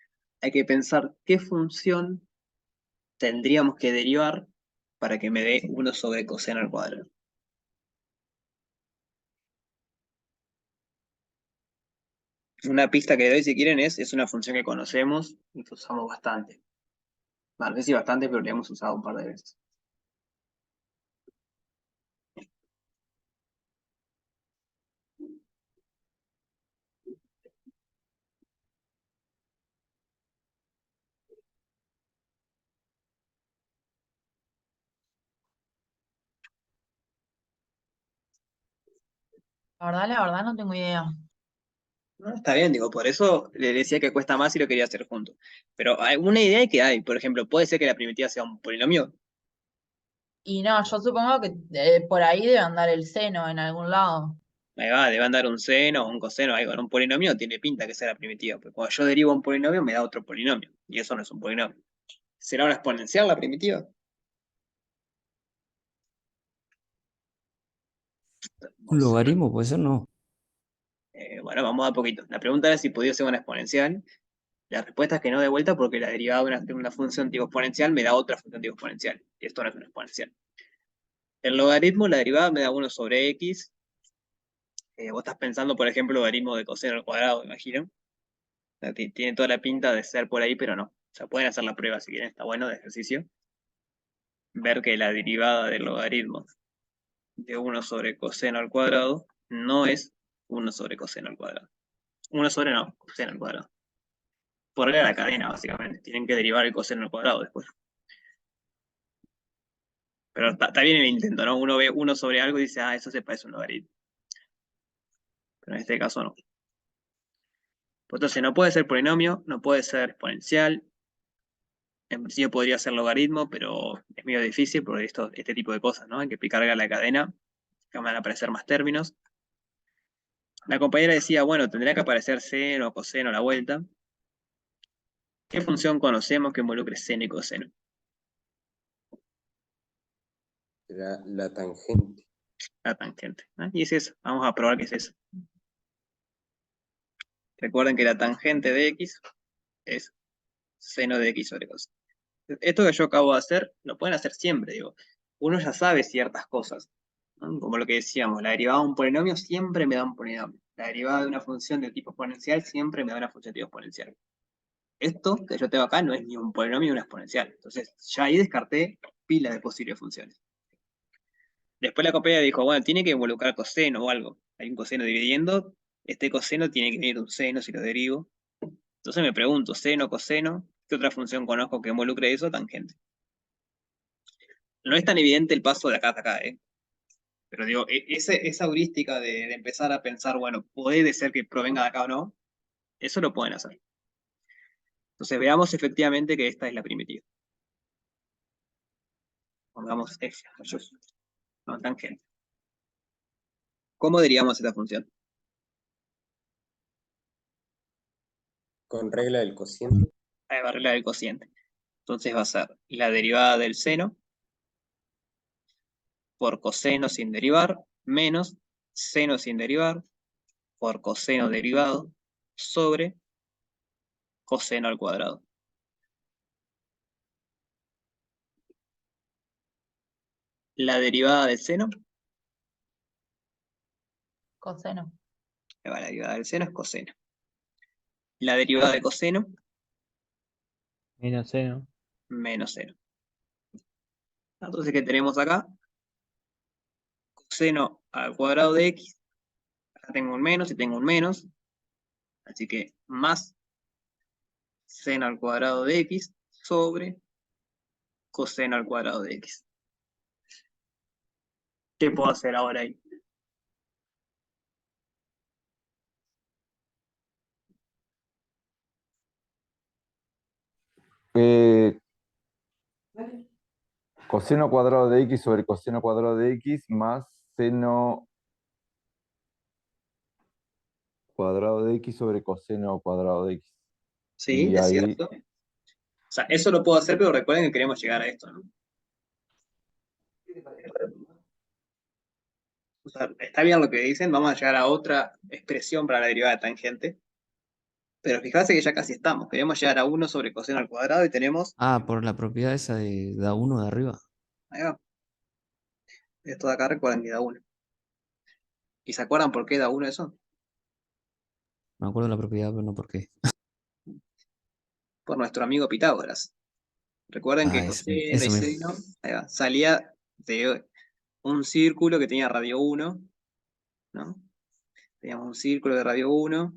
hay que pensar qué función tendríamos que derivar para que me dé 1 sobre coseno al cuadrado. Una pista que doy, si quieren, es una función que conocemos y que usamos bastante. Bueno, no sé si bastante, pero la hemos usado un par de veces. La verdad no tengo idea. No, está bien, digo, por eso le decía que cuesta más y lo quería hacer junto. Pero alguna idea que hay, por ejemplo, puede ser que la primitiva sea un polinomio. Y no, yo supongo que por ahí debe andar el seno en algún lado. Ahí va, debe andar un seno o un coseno, ahí con un polinomio tiene pinta que sea la primitiva, porque cuando yo derivo un polinomio me da otro polinomio, y eso no es un polinomio. ¿Será una exponencial la primitiva? Un logaritmo puede ser, no. Bueno, vamos a poquito. La pregunta era si podía ser una exponencial. La respuesta es que no de vuelta, porque la derivada de una función tipo exponencial me da otra función tipo exponencial, y esto no es una exponencial. El logaritmo, la derivada me da 1 sobre x, Vos estás pensando, por ejemplo, logaritmo de coseno al cuadrado, imagino. O sea, tiene toda la pinta de ser por ahí, pero no. O sea, pueden hacer la prueba si quieren, está bueno de ejercicio. Ver que la derivada del logaritmo de 1 sobre coseno al cuadrado no es 1 sobre coseno al cuadrado. 1 sobre no, coseno al cuadrado. Por la cadena, básicamente. Tienen que derivar el coseno al cuadrado después. Pero está bien el intento, ¿no? Uno ve 1 sobre algo y dice, ah, eso se parece a un logaritmo. Pero en este caso no. Entonces no puede ser polinomio, no puede ser exponencial. En principio podría ser logaritmo, pero es medio difícil por este tipo de cosas, ¿no? Hay que explicar a la cadena, que van a aparecer más términos. La compañera decía, bueno, tendría que aparecer seno, coseno a la vuelta. ¿Qué función conocemos que involucre seno y coseno? La tangente. La tangente. ¿No? Y es eso. Vamos a probar qué es eso. Recuerden que la tangente de x es seno de x sobre coseno. Esto que yo acabo de hacer, lo pueden hacer siempre, digo. Uno ya sabe ciertas cosas, ¿no? Como lo que decíamos, la derivada de un polinomio siempre me da un polinomio. La derivada de una función de tipo exponencial siempre me da una función de tipo exponencial. Esto que yo tengo acá no es ni un polinomio ni una exponencial. Entonces, ya ahí descarté pila de posibles funciones. Después la compañera dijo, bueno, tiene que involucrar coseno o algo. Hay un coseno dividiendo, este coseno tiene que venir un seno si lo derivo. Entonces me pregunto, seno, coseno, ¿qué otra función conozco que involucre eso? Tangente. No es tan evidente el paso de acá hasta acá, ¿eh? Pero digo, esa heurística de empezar a pensar, bueno, puede ser que provenga de acá o no, eso lo pueden hacer. Entonces veamos efectivamente que esta es la primitiva. Pongamos f, no, tangente. ¿Cómo derivamos esta función? Con regla del cociente. Ahí va a arreglar el cociente. Entonces va a ser la derivada del seno por coseno sin derivar, menos seno sin derivar, por coseno derivado, sobre coseno al cuadrado. La derivada del seno, Coseno. la derivada del seno es coseno. La derivada de coseno, Menos seno. menos seno. Entonces, ¿qué tenemos acá? Coseno al cuadrado de x. Acá tengo un menos y tengo un menos. Así que más seno al cuadrado de x sobre coseno al cuadrado de x. ¿Qué puedo hacer ahora ahí? Eh, coseno cuadrado de x sobre coseno cuadrado de x más seno cuadrado de x sobre coseno cuadrado de x. Sí, Y es ahí, cierto. O sea, eso lo puedo hacer, pero recuerden que queremos llegar a esto, ¿no? O sea, está bien lo que dicen, vamos a llegar a otra expresión para la derivada de tangente. Pero fíjate que ya casi estamos. Queremos llegar a 1 sobre coseno al cuadrado y tenemos, Ah, por la propiedad esa de da 1 de arriba. ahí va, esto de acá recuerden que da 1. ¿Y se acuerdan por qué da 1 eso? Me acuerdo de la propiedad, pero no por qué. Por nuestro amigo Pitágoras. Recuerden Ah, que coseno y eso mismo. seno, ahí va, salía de un círculo que tenía radio 1, ¿no? Teníamos un círculo de radio 1,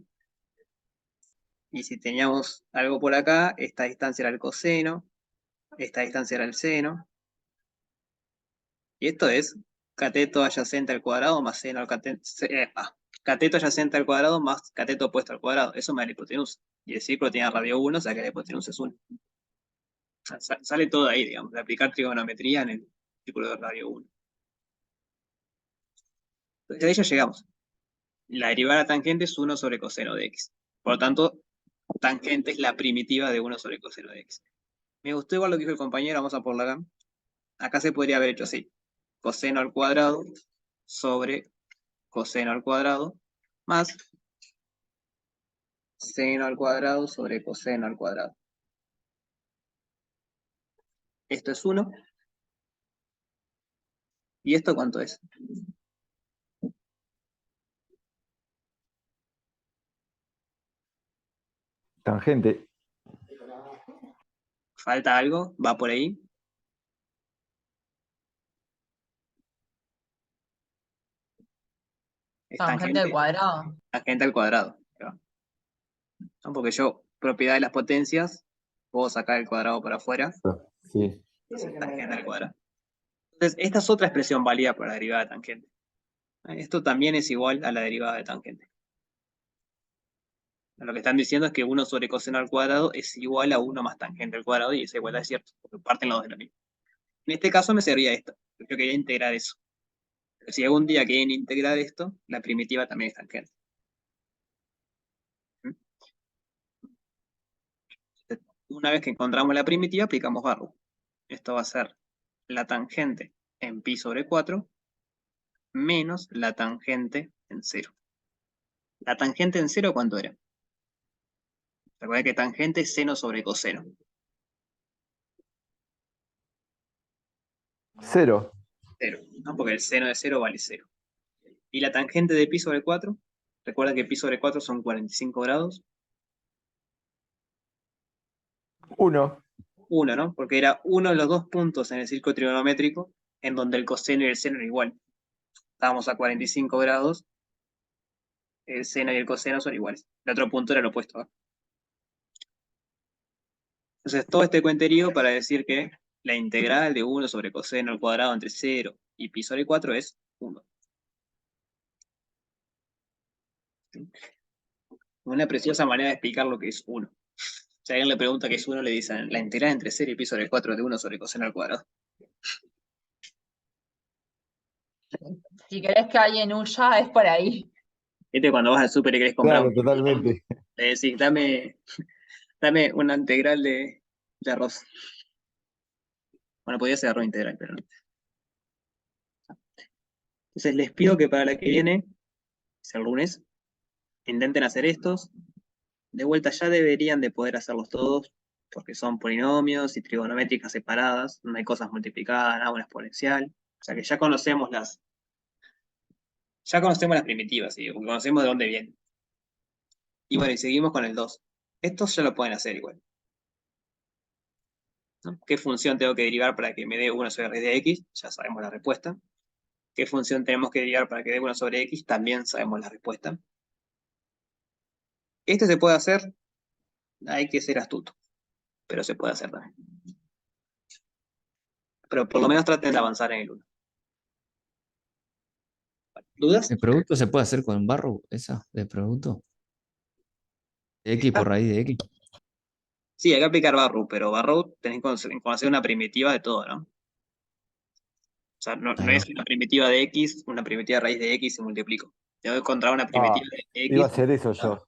y si teníamos algo por acá, esta distancia era el coseno, esta distancia era el seno, y esto es cateto adyacente al cuadrado más seno al cateto, cateto adyacente al cuadrado más cateto opuesto al cuadrado. Eso me da la hipotenusa. Y el círculo tenía radio 1, o sea que la hipotenusa es 1. O sea, sale todo ahí, digamos, de aplicar trigonometría en el círculo de radio 1. Entonces de ahí ya llegamos. La derivada tangente es 1 sobre coseno de x. Por lo tanto, tangente es la primitiva de 1 sobre coseno de x. Me gustó igual lo que dijo el compañero, vamos a ponerlo acá. Acá se podría haber hecho así. Coseno al cuadrado sobre coseno al cuadrado más seno al cuadrado sobre coseno al cuadrado. Esto es 1. ¿Y esto cuánto es? Tangente. ¿Falta algo? ¿Va por ahí? ¿Es Tangente al tangente? cuadrado. Tangente al cuadrado. Ahí va. ¿No? Porque yo, propiedad de las potencias, puedo sacar el cuadrado para afuera, Sí. entonces tangente al cuadrado. Entonces, esta es otra expresión válida para la derivada de tangente. Esto también es igual a la derivada de tangente. Lo que están diciendo es que 1 sobre coseno al cuadrado es igual a 1 más tangente al cuadrado, y esa igualdad es cierta, porque parten los dos de lo mismo. En este caso me servía esto, yo quería integrar eso. Pero si algún día quieren integrar esto, la primitiva también es tangente. ¿Mm? Una vez que encontramos la primitiva, aplicamos barro. Esto va a ser la tangente en pi sobre 4 menos la tangente en 0. ¿La tangente en 0 cuánto era? Recuerden que tangente es seno sobre coseno. 0. 0, ¿no? Porque el seno de 0 vale 0. Y la tangente de pi sobre 4, recuerda que pi sobre 4 son 45 grados. 1. 1, ¿no? Porque era uno de los dos puntos en el círculo trigonométrico en donde el coseno y el seno eran igual. Estábamos a 45 grados, el seno y el coseno son iguales. El otro punto era el opuesto, ¿no? Entonces, todo este cuenterío para decir que la integral de 1 sobre coseno al cuadrado entre 0 y pi sobre 4 es 1. Una preciosa manera de explicar lo que es 1. Si alguien le pregunta qué es 1, le dicen la integral entre 0 y pi sobre 4 de 1 sobre coseno al cuadrado. Si querés que alguien huya, es por ahí. Este cuando vas al súper y querés comprar Claro, totalmente. le decís, dame una integral de arroz. Bueno, podría ser arroz integral, pero no. Entonces les pido que para la que viene, es el lunes, intenten hacer estos. De vuelta ya deberían de poder hacerlos todos, porque son polinomios y trigonométricas separadas, no hay cosas multiplicadas, nada, una exponencial. O sea que ya conocemos las primitivas, ¿sí? Porque conocemos de dónde vienen. Y bueno, y seguimos con el 2. Estos ya lo pueden hacer igual, ¿no? ¿Qué función tengo que derivar para que me dé 1 sobre raíz de x? Ya sabemos la respuesta. ¿Qué función tenemos que derivar para que dé 1 sobre x? También sabemos la respuesta. Este se puede hacer, hay que ser astuto, pero se puede hacer también. Pero por lo menos traten de avanzar en el 1. ¿Dudas? ¿El producto se puede hacer con barro? ¿Esa de producto? X por raíz de X. Sí, hay que aplicar Barrow, pero Barrow tenés que conocer una primitiva de todo, ¿no? O sea, no Ahí va. es una primitiva de x, una primitiva de raíz de x y multiplico. Tengo que encontrar una primitiva de Iba a x. hacer eso yo.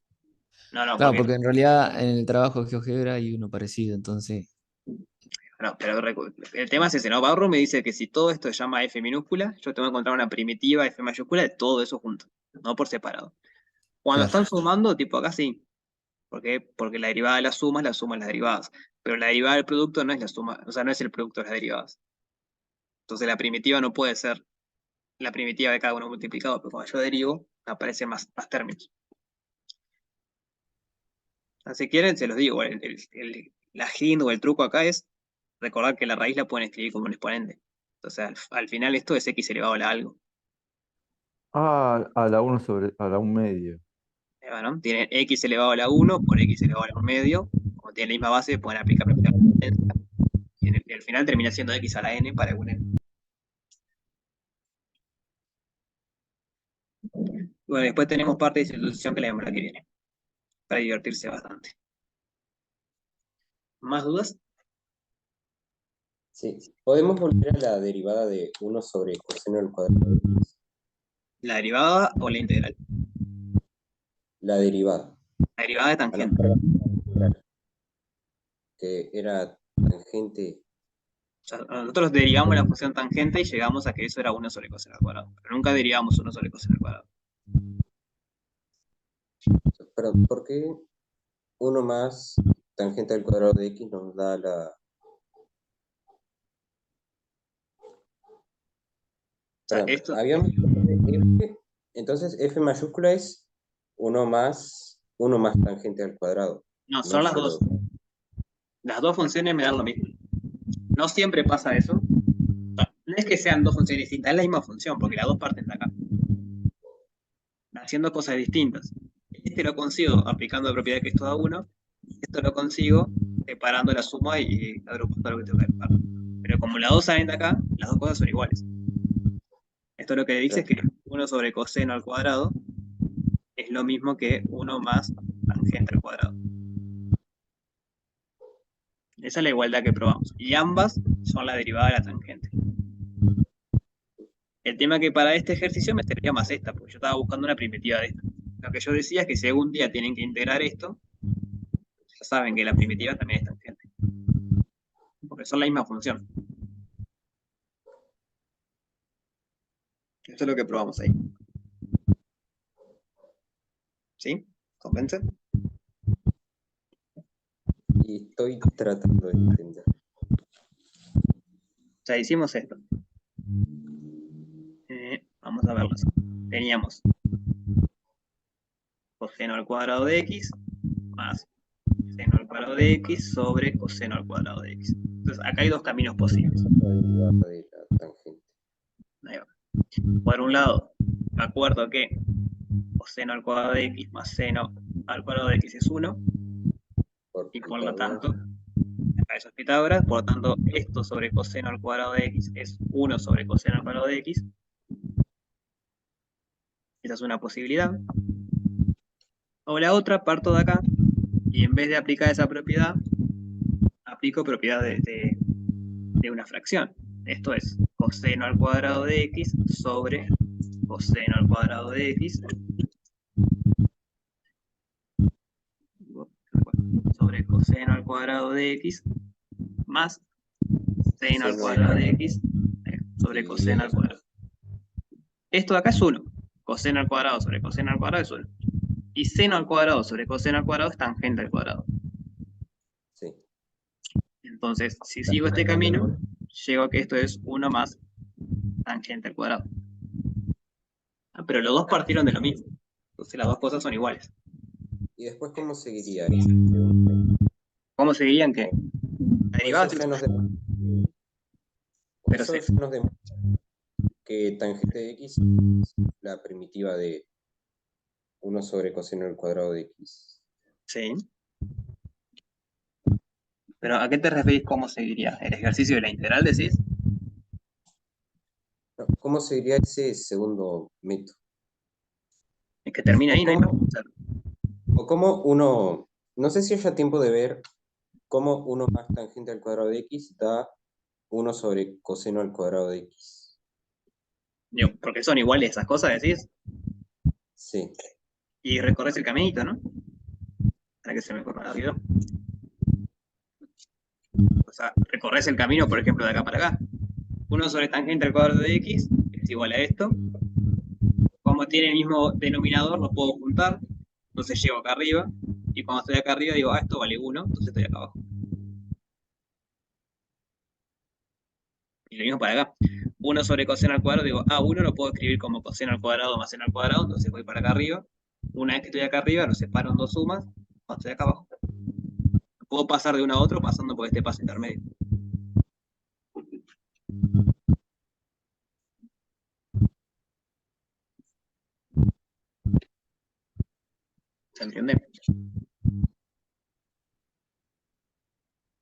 No, Claro, porque porque en realidad en el trabajo de GeoGebra hay uno parecido, entonces. no, pero el tema es ese, ¿no? Barrow me dice que si todo esto se llama f minúscula, yo tengo que encontrar una primitiva f mayúscula de todo eso junto, no por separado. Cuando Claro. están sumando, tipo acá sí. ¿Por qué? Porque la derivada de las sumas, las sumas las derivadas. Pero la derivada del producto no es la suma, o sea, no es el producto de las derivadas. Entonces la primitiva no puede ser la primitiva de cada uno multiplicado, pero cuando yo derivo, aparecen más términos. Si quieren, se los digo, la hint o el truco acá es recordar que la raíz la pueden escribir como un exponente. Entonces, al final esto es x elevado a la algo. A la 1 sobre, a la 1 medio. ¿No? Tienen x elevado a la 1 por x elevado a la 1 medio. Como tienen la misma base, pueden aplicar propiedad de potencia. Y al final termina siendo x a la n para un n. Bueno, después tenemos parte de distribución que la vemos la que viene, para divertirse bastante. ¿Más dudas? Sí. ¿Podemos volver a la derivada de 1 sobre coseno al cuadrado de x? ¿La derivada o la integral? La derivada. La derivada de A la tangente. integral, que era tangente. O sea, nosotros derivamos la función tangente y llegamos a que eso era 1 sobre coseno al cuadrado. Pero nunca derivamos 1 sobre coseno al cuadrado. Perdón, ¿por qué 1 más tangente al cuadrado de x nos da la... O sea, Perdón, esto, habíamos... Entonces f mayúscula es 1 más tangente al cuadrado. No, son las solo dos. Las dos funciones me dan lo mismo. No siempre pasa eso. O sea, no es que sean dos funciones distintas, es la misma función, porque las dos parten de acá. Haciendo cosas distintas. Este lo consigo aplicando la propiedad que es toda 1. Esto lo consigo separando la suma y agrupando lo que tengo que agrupar. Pero como las dos salen de acá, las dos cosas son iguales. Esto lo que le dice es que 1 sobre coseno al cuadrado es lo mismo que 1 más tangente al cuadrado. Esa es la igualdad que probamos. Y ambas son la derivada de la tangente. El tema es que para este ejercicio me serviría más esta, porque yo estaba buscando una primitiva de esta. Lo que yo decía es que si algún día tienen que integrar esto, ya saben que la primitiva también es tangente. Porque son la misma función. Esto es lo que probamos ahí. ¿Sí? ¿Convence? Y estoy tratando de entender. Ya hicimos esto. Vamos a verlo. Teníamos coseno al cuadrado de x más seno al cuadrado de x sobre coseno al cuadrado de x. Entonces, acá hay dos caminos posibles. La derivada de la tangente. Ahí va. Por un lado, me acuerdo que coseno al cuadrado de x más seno al cuadrado de x es 1, y por lo Pitágoras. tanto, acá eso es Pitágoras, por lo tanto, esto sobre coseno al cuadrado de x es 1 sobre coseno al cuadrado de x. Esa es una posibilidad. O la otra, parto de acá, y en vez de aplicar esa propiedad, aplico propiedad de una fracción. Esto es coseno al cuadrado de x sobre coseno al cuadrado de x sobre coseno al cuadrado de x más seno al cuadrado de x sobre coseno al cuadrado. Esto de acá es 1. Coseno al cuadrado sobre coseno al cuadrado es 1. Y seno al cuadrado sobre coseno al cuadrado es tangente al cuadrado. Sí. Entonces, si sigo este camino, llego a que esto es 1 más tangente al cuadrado. Pero los dos partieron de lo mismo. Entonces las dos cosas son iguales. ¿Y después cómo seguiría esa pregunta? ¿Cómo seguirían que? La derivada Eso ya nos Pero eso sí. ya nos demuestra que tangente de x es la primitiva de 1 sobre coseno al cuadrado de x. Sí. Pero ¿a qué te referís cómo seguiría? ¿El ejercicio de la integral decís? No, ¿cómo seguiría ese segundo método? Es que termina ahí, ¿no? O cómo uno, no sé si haya tiempo de ver cómo 1 más tangente al cuadrado de x da 1 sobre coseno al cuadrado de x. Digo, porque son iguales esas cosas, decís. Sí. Y recorres el caminito, ¿no? Para que se me corra rápido. O sea, recorres el camino, por ejemplo, de acá para acá. 1 sobre tangente al cuadrado de x es igual a esto. Como tiene el mismo denominador, lo puedo juntar. Entonces llego acá arriba. Y cuando estoy acá arriba digo, esto vale 1, entonces estoy acá abajo. Y lo mismo para acá. 1 sobre coseno al cuadrado, digo, 1 lo puedo escribir como coseno al cuadrado más seno al cuadrado, entonces voy para acá arriba. Una vez que estoy acá arriba, lo separo en dos sumas, cuando estoy acá abajo. Puedo pasar de uno a otro pasando por este paso intermedio. ¿Se entiende?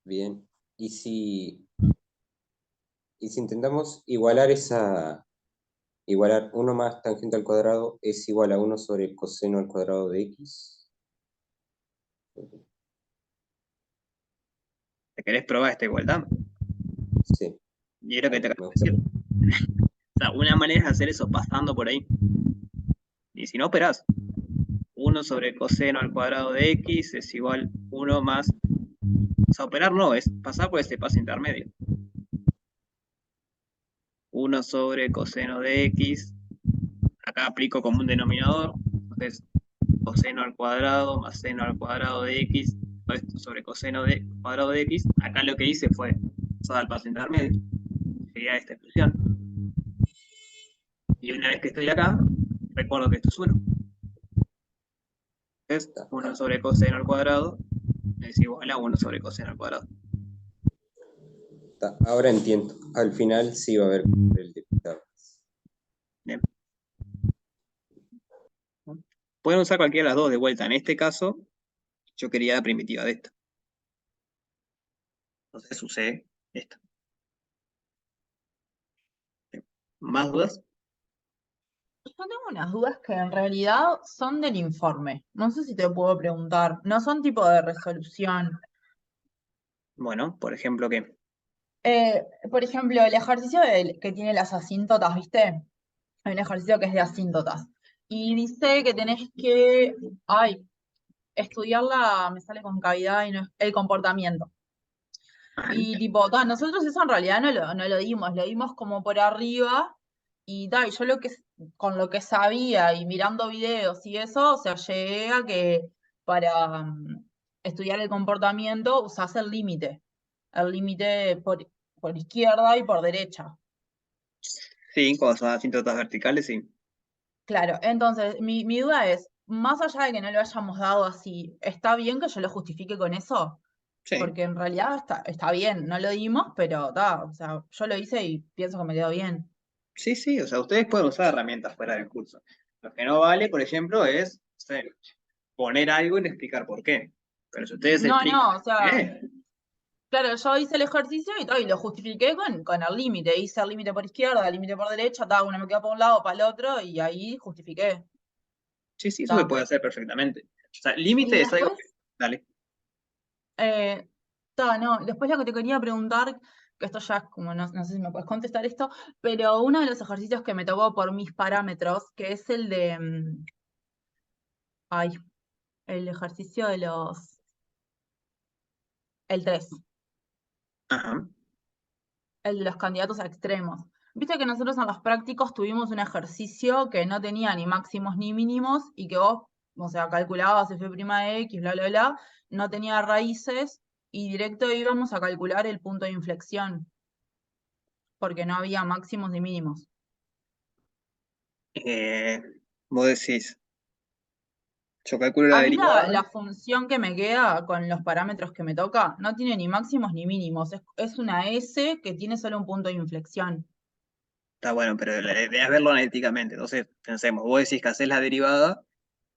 Bien. Y si intentamos igualar igualar 1 más tangente al cuadrado es igual a 1 sobre coseno al cuadrado de x. ¿Te querés probar esta igualdad? Sí. Y es lo que te Me acabo de gusta. decir. O sea, una manera es hacer eso pasando por ahí. Y si no, operás. 1 sobre coseno al cuadrado de x es igual 1 más... O sea, operar no, es pasar por este paso intermedio. 1 sobre coseno de x. Acá aplico como un denominador. Entonces, coseno al cuadrado más seno al cuadrado de x. Esto sobre coseno de cuadrado de x. Acá lo que hice fue pasar al paso intermedio. Llegué a esta expresión. Y una vez que estoy acá, recuerdo que esto es 1. Es 1 sobre coseno al cuadrado es igual a 1 sobre coseno al cuadrado. Ahora entiendo. Al final sí va a haber el de Pitágoras. Bien. Pueden usar cualquiera de las dos de vuelta. En este caso, yo quería la primitiva de esta. Entonces usé esta. ¿Más dudas? Yo tengo unas dudas que en realidad son del informe. No sé si te puedo preguntar. No son tipo de resolución. Bueno, por ejemplo, ¿qué? Por ejemplo, el ejercicio que tiene las asíntotas, ¿viste? Hay un ejercicio que es de asíntotas. Y dice que tenés que, estudiar me sale con cavidad y no, el comportamiento. Y tipo, nosotros eso en realidad no lo dimos como por arriba. Y yo con lo que sabía y mirando videos y eso, o sea, llegué a que para estudiar el comportamiento usás el límite. El límite por izquierda y por derecha. Sí, cuando son asíntotas verticales, sí. Claro, entonces mi duda es, más allá de que no lo hayamos dado así, ¿está bien que yo lo justifique con eso? Sí, Porque en realidad está bien, no lo dimos, pero o sea, yo lo hice y pienso que me quedó bien. sí, sí. O sea, ustedes pueden usar herramientas fuera del curso. Lo que no vale, por ejemplo, es no sé, poner algo y explicar por qué. Pero si ustedes No, explican no, o sea, qué, claro, yo hice el ejercicio y lo justifiqué con el límite. Hice el límite por izquierda, el límite por derecha, uno me quedó para un lado, para el otro, y ahí justifiqué. sí, sí, eso se Ta. puede hacer perfectamente. O sea, Y límite es algo después, que... Dale. eh, no, después lo que te quería preguntar, que esto ya es como, no sé si me puedes contestar esto, pero uno de los ejercicios que me tocó por mis parámetros, que es el de, el ejercicio de el 3, Ajá. el de los candidatos a extremos. Viste que nosotros en los prácticos tuvimos un ejercicio que no tenía ni máximos ni mínimos y que vos, o sea, calculabas f' de x, bla, bla, bla, no tenía raíces y directo íbamos a calcular el punto de inflexión, porque no había máximos ni mínimos. Eh, vos decís, yo calculo la A mí derivada. la función que me queda con los parámetros que me toca no tiene ni máximos ni mínimos, es una S que tiene solo un punto de inflexión. Está bueno, pero la idea es verlo analíticamente. Entonces, pensemos, vos decís que haces la derivada,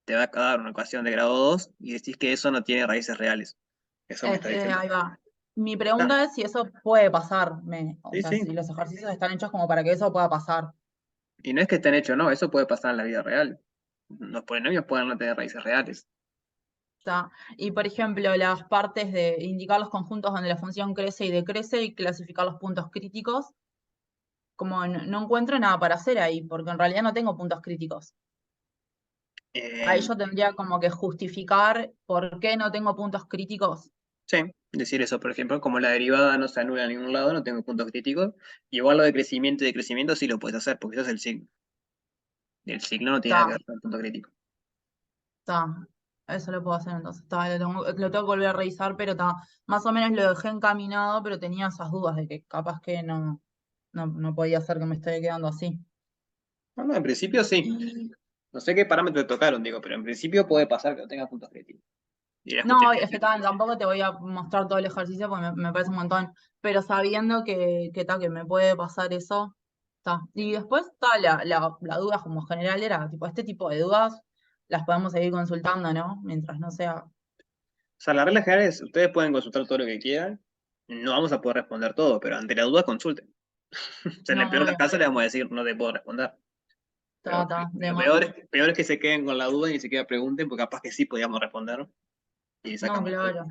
te va a dar una ecuación de grado 2 y decís que eso no tiene raíces reales. Eso me está diciendo. Ahí va. Mi Ah, pregunta es si eso puede pasar, o sí, sea, sí. si los ejercicios están hechos como para que eso pueda pasar. Y no es que estén hechos, no, eso puede pasar en la vida real. Los polinomios pueden no tener raíces reales. ¿Está? Y por ejemplo, las partes de indicar los conjuntos donde la función crece y decrece y clasificar los puntos críticos, como no encuentro nada para hacer ahí, porque en realidad no tengo puntos críticos. Ahí Eh, yo tendría como que justificar por qué no tengo puntos críticos. sí, decir eso, por ejemplo, como la derivada no se anula en ningún lado, no tengo puntos críticos. Igual lo de crecimiento y decrecimiento sí lo puedes hacer, porque eso es el signo. Y el signo no tiene nada que Está, ver con el punto crítico. está. Eso lo puedo hacer entonces. Lo tengo que volver a revisar, pero más o menos lo dejé encaminado, pero tenía esas dudas de que capaz que no podía ser que me esté quedando así. No, no, en principio sí. Y No sé qué parámetros tocaron, digo, pero en principio puede pasar que no tenga puntos críticos. Y la no, es que justificación. tampoco te voy a mostrar todo el ejercicio porque me parece un montón, pero sabiendo que me puede pasar eso, está. Y después está la duda como general era, tipo, este tipo de dudas las podemos seguir consultando, ¿no? Mientras no sea. O sea, la regla general es, ustedes pueden consultar todo lo que quieran, no vamos a poder responder todo, pero ante la duda consulten. O sea, en No, el peor de los obvio. casos le vamos a decir, no te puedo responder. Pero Está, lo peor es que se queden con la duda y ni siquiera pregunten, porque capaz que sí podíamos responder y no, sacamos todo.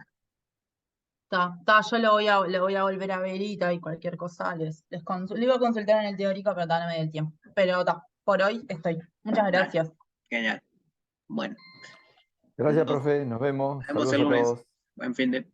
claro. Yo lo voy a volver a ver y cualquier cosa lo iba a consultar en el teórico, pero no me da el tiempo. Pero por hoy estoy. Muchas Dale, gracias. genial. Bueno, Gracias, nos profe. Nos vemos. vemos el Saludos a lunes. todos. Buen fin de...